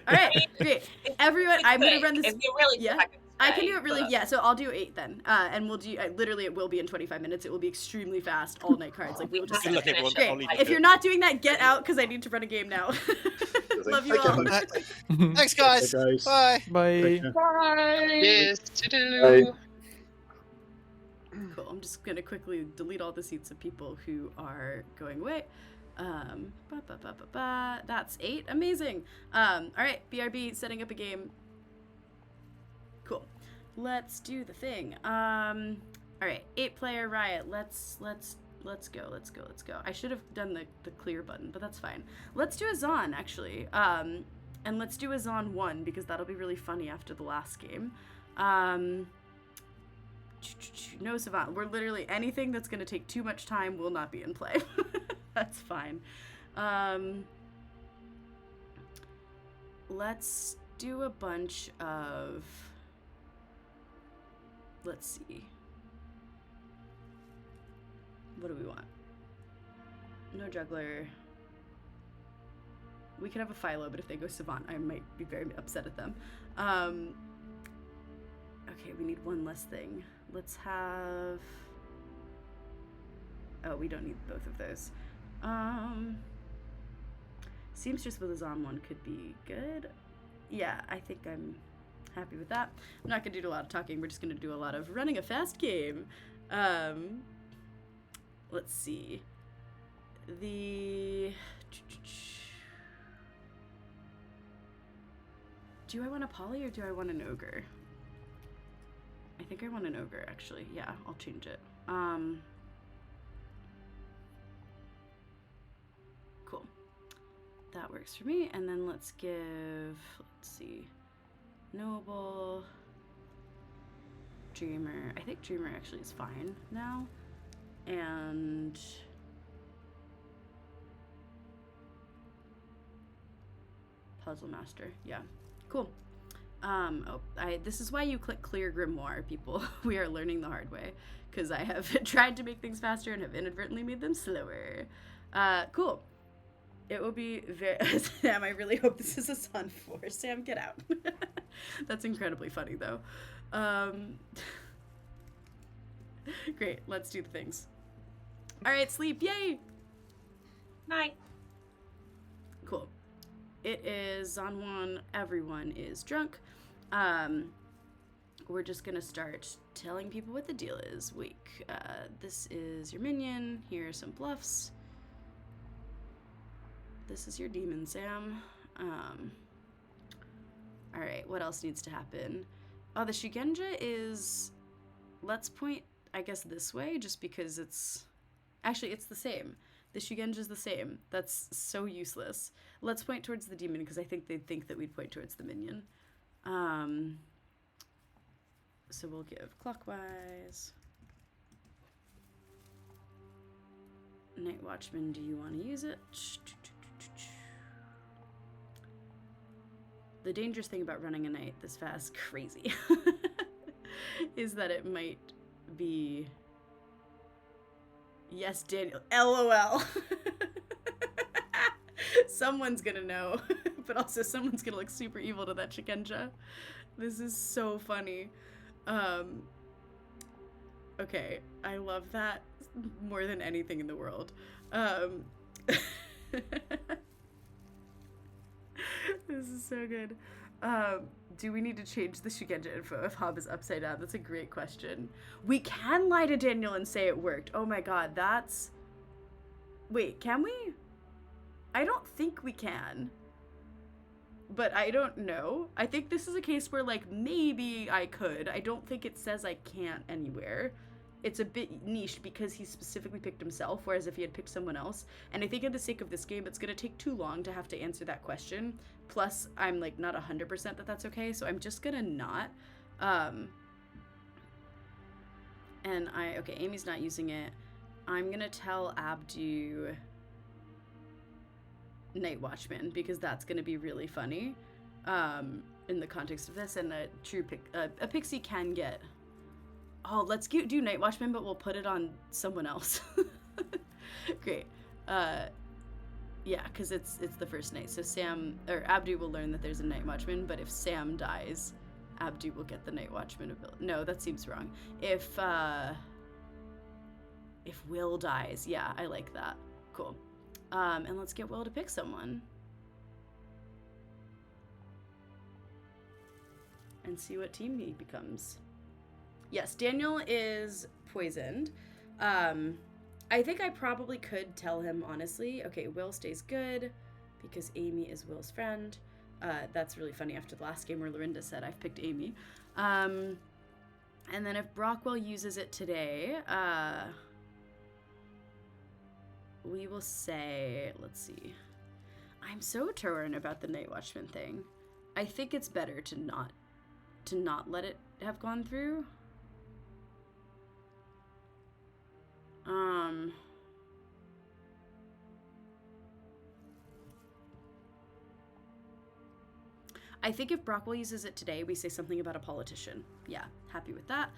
right, great. Everyone, I'm going to run this. If you really yeah. I can do it really, yeah, so I'll do 8 then. And we'll do, literally it will be in 25 minutes. It will be extremely fast, all night cards. Like, we will just Look, great. I'll leave it If to you're not doing that, get out, because I need to run a game now. Love you all. Thanks, guys. Hey, guys. Bye. Bye. Bye. Cheers. To-do. Cool, I'm just going to quickly delete all the seats of people who are going away. That's 8. Amazing. All right, BRB setting up a game. Cool. Let's do the thing. All right, 8-player Riot. Let's go. I should have done the clear button, but that's fine. Let's do a Zahn actually. And let's do a Zahn 1 because that'll be really funny after the last game. No Savant. We're literally anything that's going to take too much time will not be in play. That's fine. Let's do a bunch of... Let's see. What do we want? No juggler. We could have a Philo, but if they go Savant, I might be very upset at them. Okay, we need one less thing. Let's have... Oh, we don't need both of those. Seamstress with a Zahn 1 could be good. Yeah, I think I'm happy with that. I'm not going to do a lot of talking. We're just going to do a lot of running a fast game. Let's see. Do I want a poly or do I want an ogre? I think I want an ogre, actually. Yeah, I'll change it. Cool. That works for me. And then let's see. Noble. Dreamer. I think Dreamer actually is fine now. And Puzzle Master. Yeah. Cool. This is why you click clear grimoire, people. We are learning the hard way because I have tried to make things faster and have inadvertently made them slower. Cool. It will be very... Sam, I really hope this is a Sun 4. Sam, get out. That's incredibly funny, though. Great, let's do the things. All right, sleep, yay! Night. Cool. It is on 1. Everyone is drunk. We're just gonna start telling people what the deal is. Wake. This is your minion. Here are some bluffs. This is your demon, Sam. Alright, what else needs to happen? Oh, the Shugenja is... Let's point, I guess, this way, just because it's... Actually, it's the same. The Shugenja is the same. That's so useless. Let's point towards the demon, because I think they'd think that we'd point towards the minion. So we'll give clockwise. Night Watchman, do you want to use it? The dangerous thing about running a night this fast, crazy, is that it might be... Yes, Daniel. LOL. Someone's gonna know, but also someone's gonna look super evil to that Shikenja. This is so funny. Okay, I love that more than anything in the world. This is so good. Do we need to change the Shugenja info if Hob is upside down? That's a great question. We can lie to Daniel and say it worked. Oh my god, that's... Wait, can we? I don't think we can. But I don't know. I think this is a case where, like, maybe I could. I don't think it says I can't anywhere. It's a bit niche because he specifically picked himself, whereas if he had picked someone else. And I think for the sake of this game, it's going to take too long to have to answer that question. Plus, I'm, like, not 100% that that's okay, so I'm just going to not. Okay, Amy's not using it. I'm going to tell Abdu Night Watchman, because that's going to be really funny in the context of this, and a pixie can get... Oh, let's do Night Watchman, but we'll put it on someone else. Great. Yeah, because it's the first night, so Abdu will learn that there's a Night Watchman, but if Sam dies, Abdu will get the Night Watchman ability. No, that seems wrong. If Will dies, yeah, I like that. Cool. And let's get Will to pick someone. And see what team he becomes. Yes, Daniel is poisoned. I think I probably could tell him, honestly. Okay, Will stays good because Amy is Will's friend. That's really funny after the last game where Lorinda said, I've picked Amy. And then if Brockwell uses it today, we will say, let's see. I'm so torn about the Night Watchman thing. I think it's better to not let it have gone through. I think if Brockwell uses it today, we say something about a politician. Yeah, happy with that.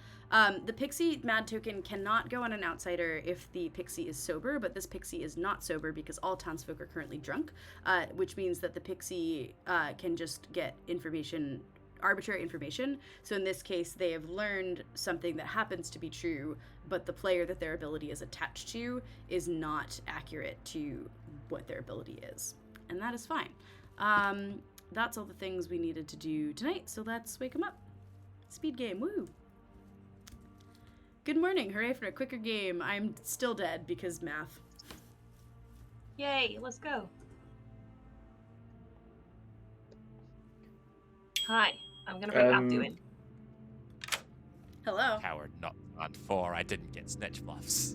The Pixie Mad Token cannot go on an outsider if the Pixie is sober, but this Pixie is not sober because all townsfolk are currently drunk, which means that the Pixie can just get information, arbitrary information. So in this case, they have learned something that happens to be true, but the player that their ability is attached to is not accurate to what their ability is. And that is fine. That's all the things we needed to do tonight, so let's wake them up. Speed game, woo! Good morning, hooray for a quicker game. I'm still dead because math. Yay, let's go. Hi, I'm gonna bring Abdu in. Hello. Coward, not on 4. I didn't get snitch bluffs.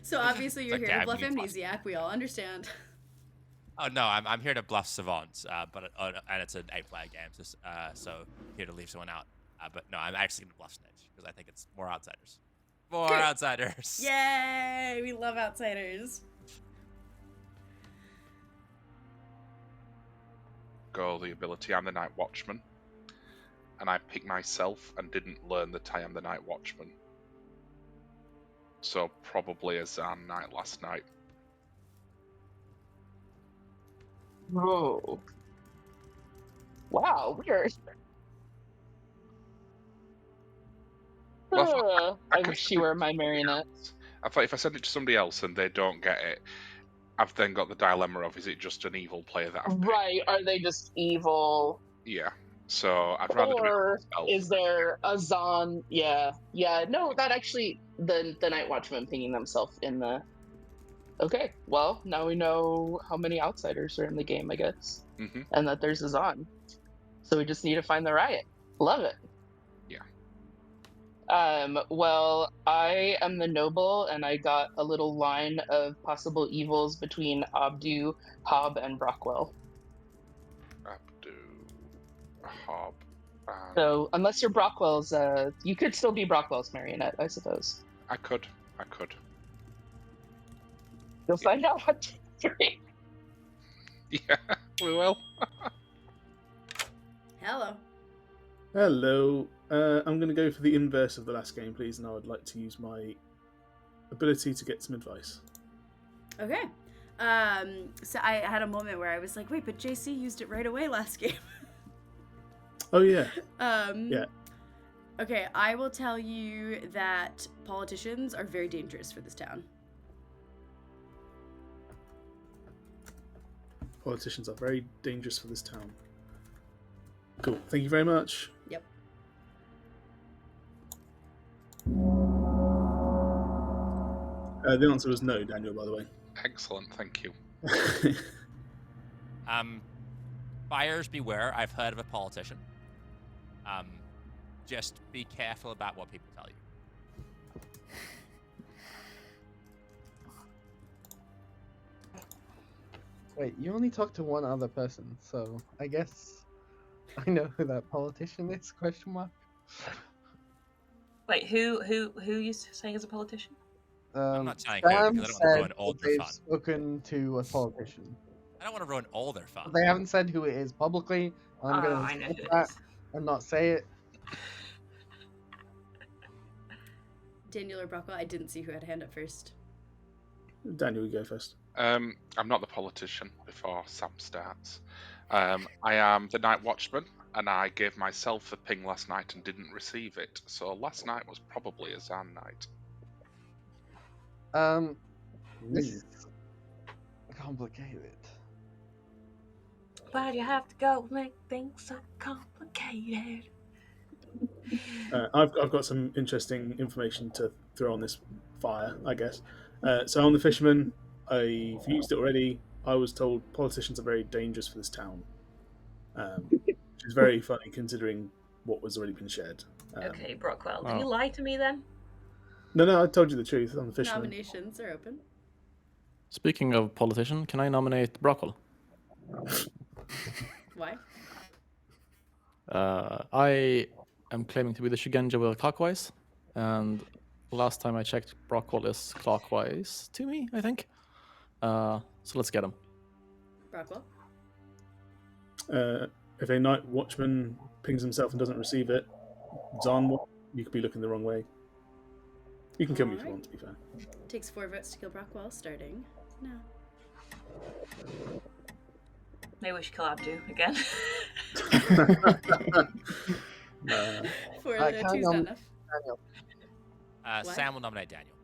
So obviously you're It's here okay, to bluff I believe Amnesiac, we all understand. Oh no, I'm here to bluff savants, and it's an 8-player game, so here to leave someone out. But no, I'm actually gonna bluff snitch because I think it's more outsiders. More Great. outsiders. Yay! We love outsiders. Go the ability. I'm the Night Watchman, and I picked myself and didn't learn that I am the Night Watchman. So probably a Zan night last night. Oh. Wow, weird. Well, I wish you were my marionette. I thought if I send it to somebody else and they don't get it, I've then got the dilemma of is it just an evil player that I've picked? Right, are they just evil? Yeah. So I'd rather do it Or myself. is there a Zon? Yeah, no, that actually, the Night Watchman pinging themselves in the... Okay, well, now we know how many outsiders are in the game, I guess. Mm-hmm. And that there's a Zon. So we just need to find the riot. Love it. Yeah. Well, I am the noble, and I got a little line of possible evils between Abdu, Hob, and Brockwell. Abdu, Hob. So, unless you're Brockwell's, you could still be Brockwell's marionette, I suppose. I could. You'll find out on day 3. Yeah, we will. Hello. Hello. I'm going to go for the inverse of the last game, please, and I would like to use my ability to get some advice. Okay. So I had a moment where I was like, wait, but JC used it right away last game. Oh, yeah. Yeah. Okay, I will tell you that politicians are very dangerous for this town. Politicians are very dangerous for this town. Cool. Thank you very much. Yep. The answer was no, Daniel, by the way. Excellent, thank you. Buyers beware. I've heard of a politician. Just be careful about what people tell you. Wait, you only talked to one other person, so I guess I know who that politician is? Question mark. Wait, who you saying is a politician? I'm not telling who because I don't want to ruin all their they've fun. spoken to a politician. I don't want to ruin all their fun. But they haven't said who it is publicly. I'm I gonna know skip who it that is. and not say it. Daniel or Brockwell, I didn't see who had a hand up first. Daniel, you go first. I'm not the politician before Sam starts. I am the Night Watchman, and I gave myself a ping last night and didn't receive it. So last night was probably a Zan night. This is complicated. Why do you have to go make things so complicated? I've got some interesting information to throw on this fire, I guess. So I'm the fisherman. I've used it already. I was told politicians are very dangerous for this town, which is very funny considering what was already been shared. Okay, Brockwell, did wow. you lie to me then? No, I told you the truth. I'm the fisherman. Nominations are open. Speaking of politician, can I nominate Brockwell? Why? I am claiming to be the Shugenja with clockwise, and last time I checked, Brockwell is clockwise to me, I think. So let's get him. Brockwell? If a night watchman pings himself and doesn't receive it, Zan, you could be looking the wrong way. You can kill me if you want, to be fair. Takes 4 votes to kill Brockwell, starting now. Maybe we should kill Abdu again. 4 I two's can't not enough. Daniel. What? Sam will nominate Daniel.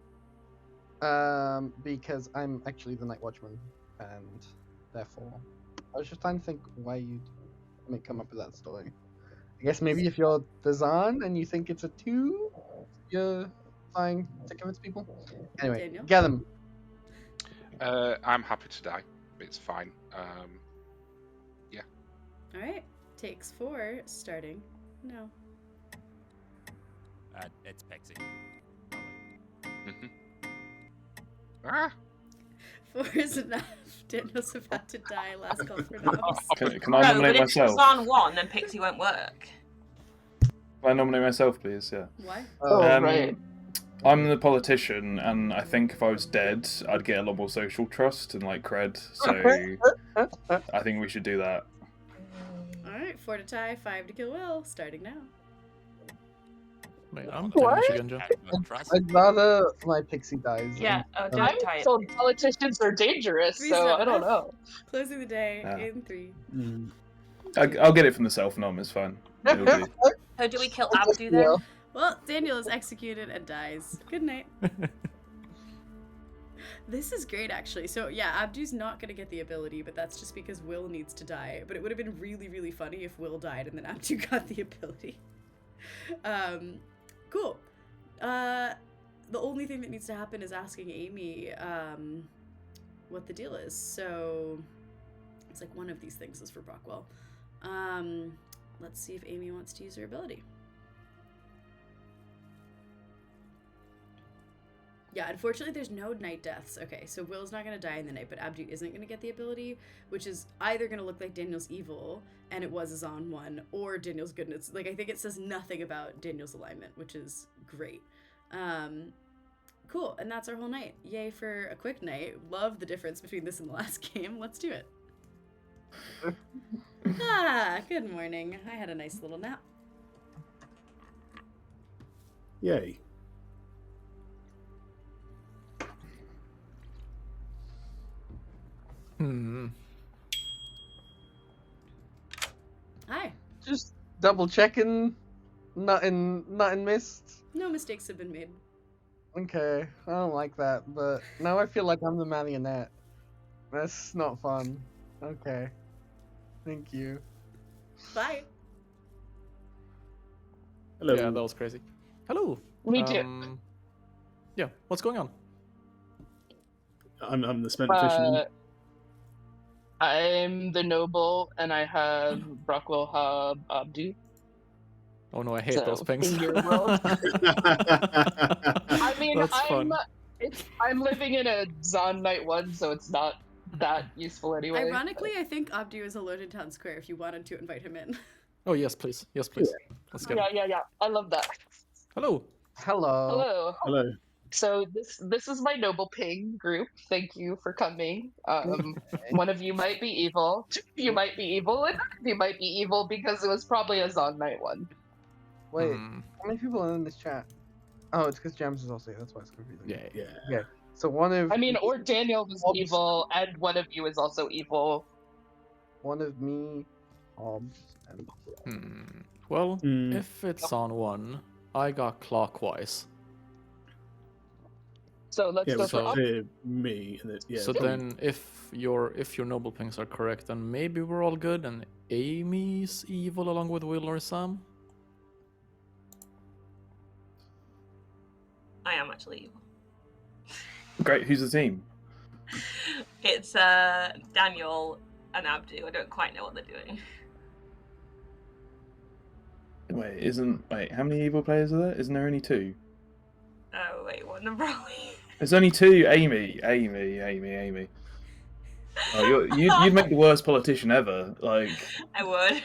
Because I'm actually the night watchman, and therefore, I was just trying to think why you'd come up with that story. I guess maybe if you're the Zan and you think it's a 2, you're fine to convince people. Anyway, Daniel? get them. I'm happy to die. It's fine. Alright. Takes 4, starting now. It's Pixie. Mm-hmm. Ah! 4 is enough. Daniel's about to die. Last call for noms. Can I No, nominate but if myself? it's on 1, then Pixie won't work. Can I nominate myself, please? Yeah. Why? Right. I'm the politician, and I think if I was dead, I'd get a lot more social trust and like cred. So I think we should do that. Alright, 4 to tie, 5 to kill Will. Starting now. Wait, I'm What? playing the Shigenja. I'd rather my pixie dies. Yeah, than- don't tie it. So politicians are dangerous, Three's so not I don't enough. know. Closing the day Yeah. in 3. I'll get it from the self nom. It's fine. It'll do. So do we kill Abdu then? Well, Daniel is executed and dies. Good night. This is great, actually. So, yeah, Abdu's not going to get the ability, but that's just because Will needs to die. But it would have been really, really funny if Will died and then Abdu got the ability. Cool. The only thing that needs to happen is asking Amy what the deal is. So, it's like one of these things is for Brockwell. Let's see if Amy wants to use her ability. Yeah, unfortunately, there's no night deaths. Okay, so Will's not going to die in the night, but Abdu isn't going to get the ability, which is either going to look like Daniel's evil, and it was a Zon 1, or Daniel's good. And it's, like, I think it says nothing about Daniel's alignment, which is great. Cool, and that's our whole night. Yay for a quick night. Love the difference between this and the last game. Let's do it. Good morning. I had a nice little nap. Yay. Hi. Just double checking. Nothing missed. No mistakes have been made. Okay, I don't like that, but now I feel like I'm the marionette. That's not fun. Okay. Thank you. Bye. Hello. Yeah, that was crazy. Hello. Me too. Yeah, what's going on? I'm the spent fisherman. I'm the noble, and I have Brockwell have Abdu. Oh no, I hate So, those pings. in your world. I mean, That's fun. I'm living in a Zon Night 1, so it's not that useful anyway. Ironically, I think Abdu is alone in Town Square if you wanted to invite him in. Oh yes, please. Yes, please. Let's go. Yeah. I love that. Hello. Hello. Hello. So this is my noble ping group. Thank you for coming. One of you might be evil. You might be evil, and you might be evil because it was probably a Zon Night 1. Wait, how many people are in this chat? Oh, it's because Jams is also here. That's why it's confusing. Yeah. Okay. So one of I mean, or Daniel was evil, and one of you is also evil. one of me, Hobbs, and Well, if it's on 1, I got clockwise. So let's Yeah, go we for got me. And yeah. So then, if your noble pings are correct, then maybe we're all good, and Amy's evil along with Will or Sam. I am actually evil. Great. Who's the team? It's Daniel and Abdu. I don't quite know what they're doing. Wait, how many evil players are there? Isn't there only 2? Oh wait, what number are we? There's only 2. Amy. Oh, you'd make the worst politician ever. Like. I would.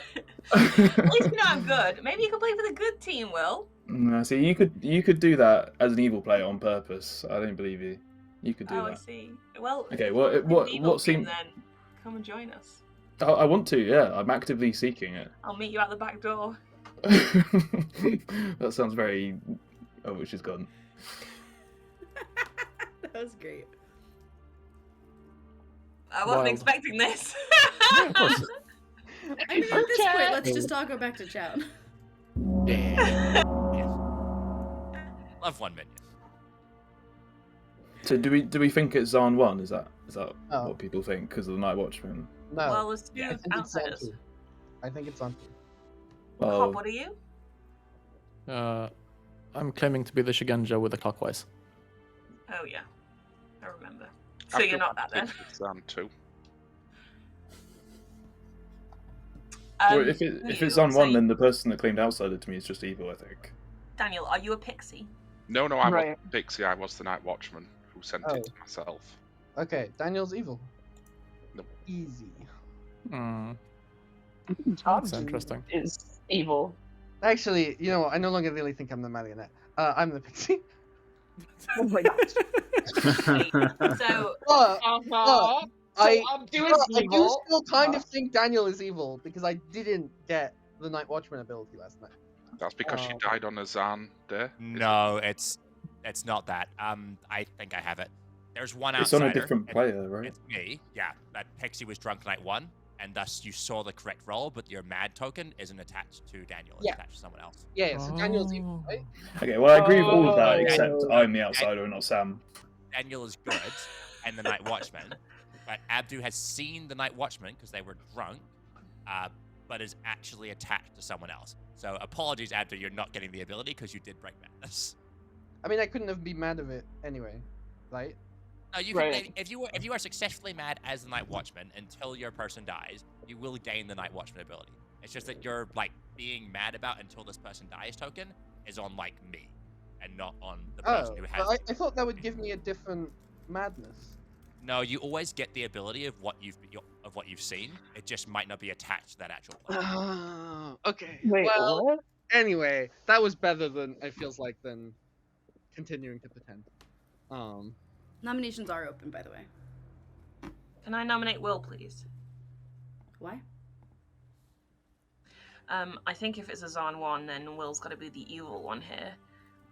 At least you know I'm good. Maybe you could play for the good team, Will. No, see, you could do that as an evil player on purpose. I don't believe you. You could do Oh, that. I see. Well, Okay, if what- you're an what- evil what team, seem- then come and join us. I want to. Yeah, I'm actively seeking it. I'll meet you at the back door. That sounds very. Oh, she's gone. That was great. I wasn't Wild. expecting this. Yeah, of course. I mean, at this point, let's just all go back to chat. Love 1 minute. So do we think it's Zon 1? Is that Oh. what people think because of the Night Watchman? no. Well, let's do I think it's on outsiders. 2. I think it's on 2. Oh, Hob, what are you? I'm claiming to be the Shigenja with the clockwise. Oh yeah, I remember. So you're not that then. Zon 2. well, if it's Zon so 1, then the person that claimed outsider to me is just evil. I think. Daniel, are you a pixie? No, I Right. wasn't Pixie. I was the Night Watchman who sent it to myself. Okay, Daniel's evil. Nope. Easy. That's interesting. Is evil. Actually, you know what? I no longer really think I'm the marionette. I'm the pixie. Oh my gosh. So, But I Abdu is I do evil. still kind of think Daniel is evil because I didn't get the Night Watchman ability last night. That's because she died on a Zan day. No, it's not that. I think I have it. There's one It's on outsider. a different player, right? It's me. Yeah, that Pixie was drunk night 1, and thus you saw the correct roll, but your mad token isn't attached to Daniel. It's attached to someone else. Yeah, so Daniel's evil, right? Okay, well, I agree with all of that, Oh. except I'm the outsider and not Sam. Daniel is good, and the Night Watchman, but Abdu has seen the Night Watchman because they were drunk, but is actually attached to someone else. So apologies, Abdu, you're not getting the ability because you did break madness. I mean, I couldn't have been mad of it anyway, right? No, you can, if you are successfully mad as the Night Watchman until your person dies, you will gain the Night Watchman ability. It's just that you're like being mad about until this person dies token is on like me, and not on the person who has. But I thought that would give me a different madness. No, you always get the ability of what you've seen. It just might not be attached to that actual player. Oh, okay. Wait, well, what? anyway, that was better than it feels like than continuing to pretend. Nominations are open, by the way. Can I nominate Will, please? Why? I think if it's a Zahn one, then Will's got to be the evil one here.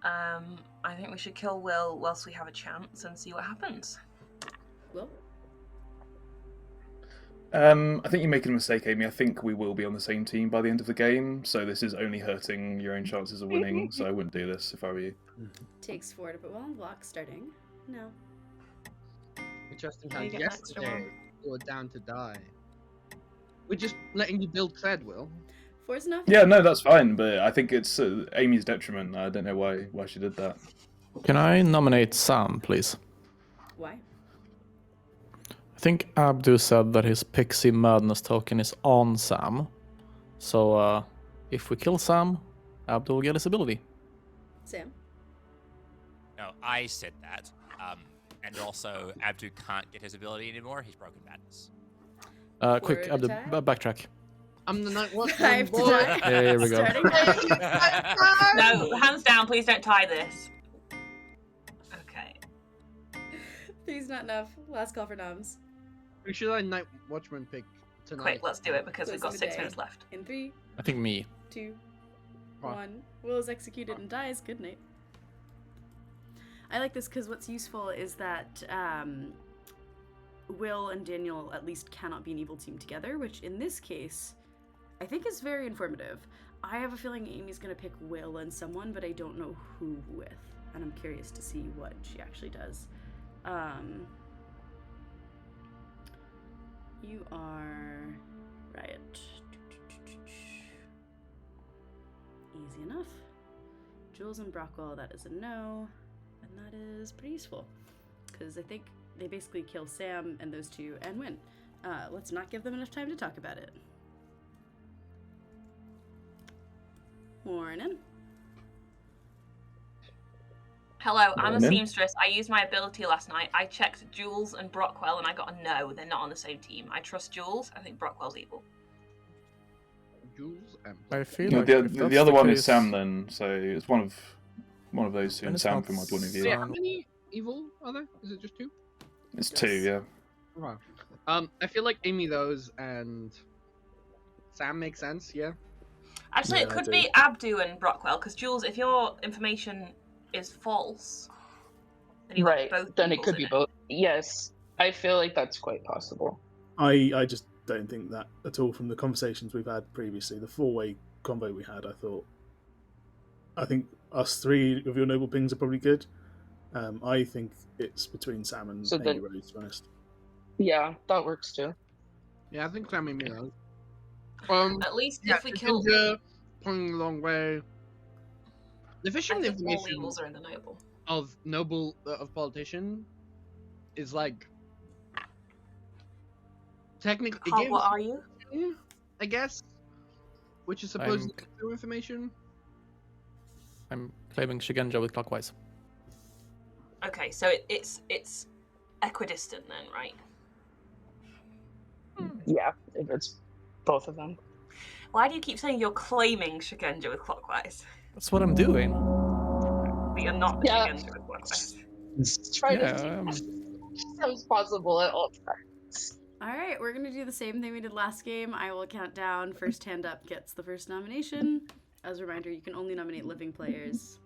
I think we should kill Will whilst we have a chance and see what happens. Will? I think you're making a mistake, Amy. I think we will be on the same team by the end of the game, so this is only hurting your own chances of winning, so I wouldn't do this if I were you. Takes 4 to put Will on block, starting. No. Interesting Can how you get an extra yesterday you were down to die. We're just letting you build cred, Will. 4's enough? Yeah, no, that's fine, but I think it's Amy's detriment. I don't know why she did that. Can I nominate Sam, please? Why? I think Abdu said that his Pixie Madness token is on Sam. So if we kill Sam, Abdu will get his ability. Sam? No, I said that. And also, Abdu can't get his ability anymore. He's broken madness. Quick, Abdu, backtrack. I'm the Night Watchman. There we go. No, hands down, please don't tie this. Okay. 3's not enough. Last call for noms. Who should I Night Watchman pick tonight? Quick, let's do it because we've got Closing 6 the day. minutes left. In 3, I think me. 2, 1. Will is executed and dies. Good night. I like this because what's useful is that Will and Daniel at least cannot be an evil team together, which in this case I think is very informative. I have a feeling Amy's going to pick Will and someone, but I don't know who with, and I'm curious to see what she actually does. You are Riot. Easy enough. Jules and Brockwell, that is a no. And that is pretty useful. Because I think they basically kill Sam and those two and win. Let's not give them enough time to talk about it. Morning. Hello, I'm a Morning. seamstress. I used my ability last night. I checked Jules and Brockwell and I got a no. They're not on the same team. I trust Jules. I think Brockwell's evil. Jules and I feel No, like the if that's other one case- is Sam then, so it's one of those two, Then and it's Sam not from my point of So view. yeah, how many evil are there? Is it just 2? It's 2, yeah. Wow. I feel like Amy those and Sam makes sense. Yeah. Actually, Yeah, it I could do. be Abdu and Brockwell, because Jules, if your information is false, then you Right. got both. Then it evils could in be both. Yes, I feel like that's quite possible. I just don't think that at all from the conversations we've had previously. The 4-way convo we had, I think us 3 of your noble pings are probably good. I think it's between Sam and So Amy then- Rose, to be honest. Yeah, that works too. Yeah, I think Sam and me those. At least Yeah, if we kill Ginger, pulling a long way. The I fisherman think all information evils are in the noble. of noble of politician is like technically it Hog, gives, what are you? I guess, which is supposed to be true information. I'm claiming Shigenja with clockwise. Okay, so it's equidistant then, right? Yeah, if it's both of them. Why do you keep saying you're claiming Shigenja with Clockwise? That's what I'm doing. But you're not Yeah. Shigenja with Clockwise. Try to Yeah, do as possible at all times. All right, we're gonna do the same thing we did last game. I will count down. First hand up gets the first nomination. As a reminder, you can only nominate living players.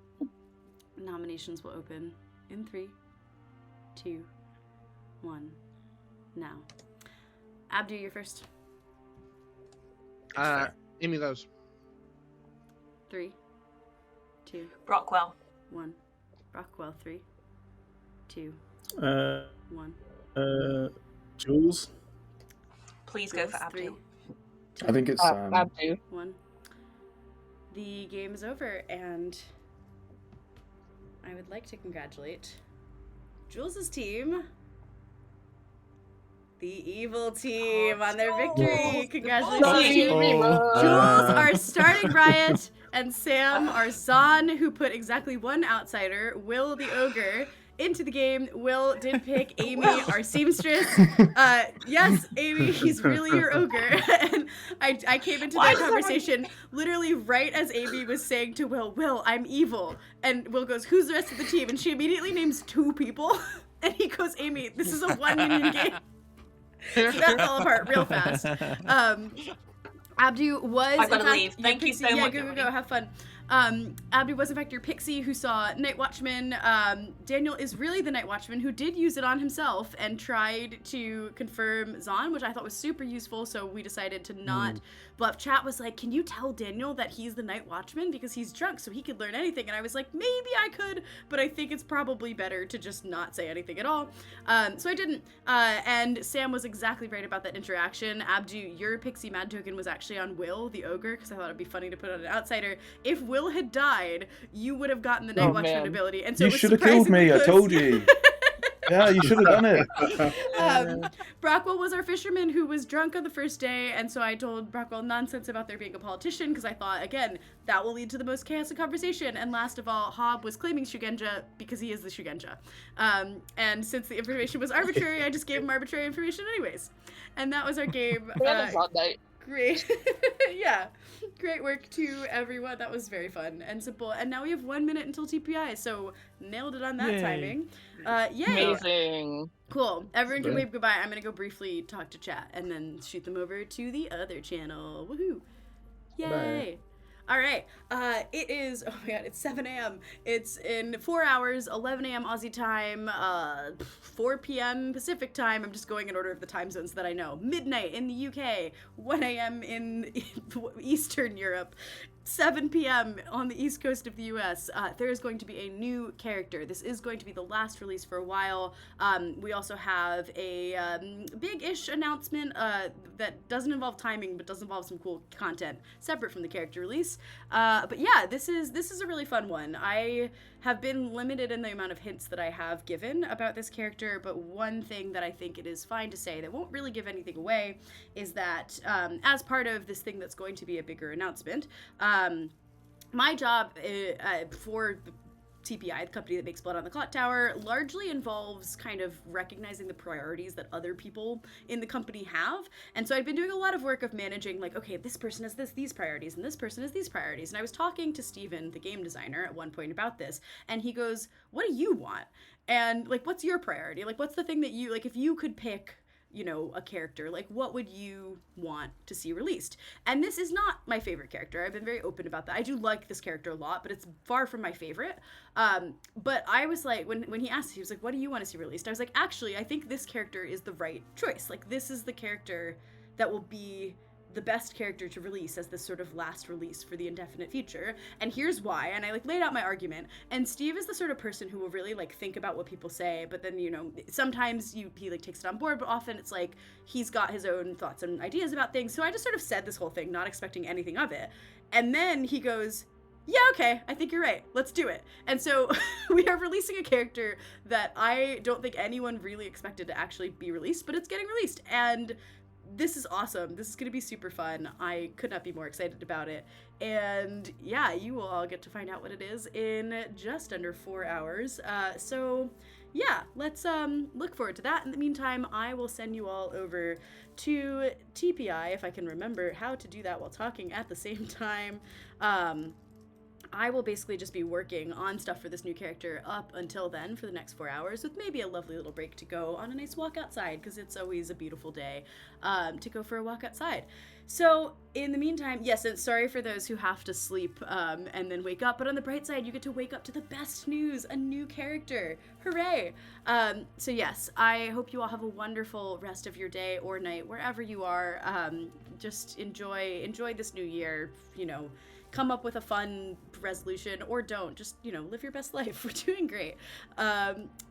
Nominations will open in 3, 2, 1. Now, Abdu, you're first. Amy goes. 3, 2, Brockwell. 1. Rockwell, 3, 2, Uh, 1. Jules. Please go for Abdu. 3, 2, I think it's Abdu. 1. The game is over, and I would like to congratulate Jules' team, the evil team, on their victory. Congratulations, team. Jules, our starting riot, and Sam, our Zahn, who put exactly one outsider, Will the ogre, into the game. Will did pick Amy, our seamstress. Yes, Amy, he's really your ogre. And I came into that conversation literally right as Amy was saying to Will, I'm evil. And Will goes, who's the rest of the team? And she immediately names 2 people. And he goes, Amy, this is a 1-minion game. So that fell apart real fast. Abdu was, I've got to in fact, leave. Thank you pixie. so Yeah, much, go, everybody. have fun. Abdu was in fact your pixie who saw Night Watchman. Daniel is really the Night Watchman who did use it on himself and tried to confirm Zahn, which I thought was super useful, so we decided to not bluff. Chat was like, can you tell Daniel that he's the Night Watchman because he's drunk so he could learn anything? And I was like, maybe I could, but I think it's probably better to just not say anything at all. So I didn't. And Sam was exactly right about that interaction. Abdu, your pixie mad token was actually on Will, the ogre, because I thought it'd be funny to put on an outsider. If Will had died, you would have gotten the Night Watchman ability. And so You should have killed me, I told you. Yeah, you should have done it. Brockwell was our fisherman who was drunk on the first day, and so I told Brockwell nonsense about there being a politician, because I thought, again, that will lead to the most chaotic conversation. And last of all, Hob was claiming Shugenja because he is the Shugenja. And since the information was arbitrary, I just gave him arbitrary information anyways. And that was our game. Great. Yeah. Great work to everyone. That was very fun and simple. And now we have 1 minute until TPI, so nailed it on that Yay. timing. Yay. Amazing. Cool. Everyone can Good. wave goodbye. I'm going to go briefly talk to chat and then shoot them over to the other channel. Woohoo. Yay. All right. It is, oh my God, it's 7 a.m. It's in 4 hours, 11 a.m. Aussie time, 4 p.m. Pacific time. I'm just going in order of the time zones that I know. Midnight in the UK, 1 a.m. in Eastern Europe, 7 p.m. on the east coast of the US. There is going to be a new character. This is going to be the last release for a while. We also have a big-ish announcement that doesn't involve timing, but does involve some cool content separate from the character release. But yeah, this is a really fun one. I have been limited in the amount of hints that I have given about this character, but one thing that I think it is fine to say that won't really give anything away is that as part of this thing that's going to be a bigger announcement, my job for the TPI, the company that makes Blood on the Clocktower, largely involves kind of recognizing the priorities that other people in the company have. And so I've been doing a lot of work of managing, like, okay, this person has these priorities, and this person has these priorities. And I was talking to Steven, the game designer, at one point about this, and he goes, what do you want? And, like, what's your priority? Like, what's the thing that you, like, if you could pick, you know, a character, like, what would you want to see released? And this is not my favorite character. I've been very open about that. I do like this character a lot, but it's far from my favorite. But I was like, when he asked, he was like, what do you want to see released? I was like, actually, I think this character is the right choice. Like, this is the character that will be the best character to release as this sort of last release for the indefinite future. And here's why. And I like laid out my argument. And Steve is the sort of person who will really like think about what people say, but then, you know, sometimes he like takes it on board, but often it's like he's got his own thoughts and ideas about things. So I just sort of said this whole thing, not expecting anything of it. And then he goes, yeah, okay, I think you're right. Let's do it. And so we are releasing a character that I don't think anyone really expected to actually be released, but it's getting released. And this is awesome. This is going to be super fun. I could not be more excited about it. And yeah, you will all get to find out what it is in just under 4 hours. So yeah, let's look forward to that. In the meantime, I will send you all over to TPI, if I can remember how to do that while talking at the same time. I will basically just be working on stuff for this new character up until then for the next 4 hours, with maybe a lovely little break to go on a nice walk outside, because it's always a beautiful day to go for a walk outside. So in the meantime, yes, and sorry for those who have to sleep and then wake up, but on the bright side, you get to wake up to the best news, a new character. Hooray! So yes, I hope you all have a wonderful rest of your day or night, wherever you are. Just enjoy this new year, you know, come up with a fun resolution, or don't. Just, you know, live your best life. We're doing great.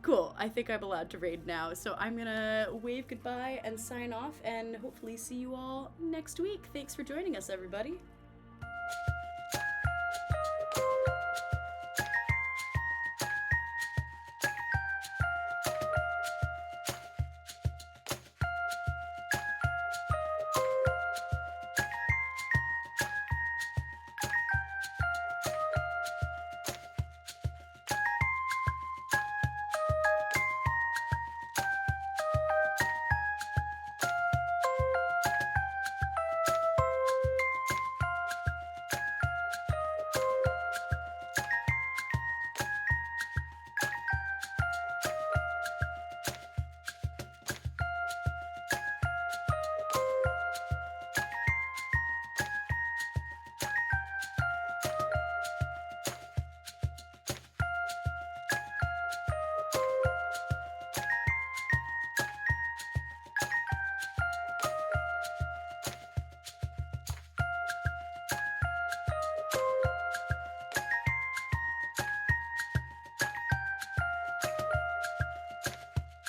Cool. I think I'm allowed to raid now. So I'm gonna wave goodbye and sign off, and hopefully see you all next week. Thanks for joining us, everybody.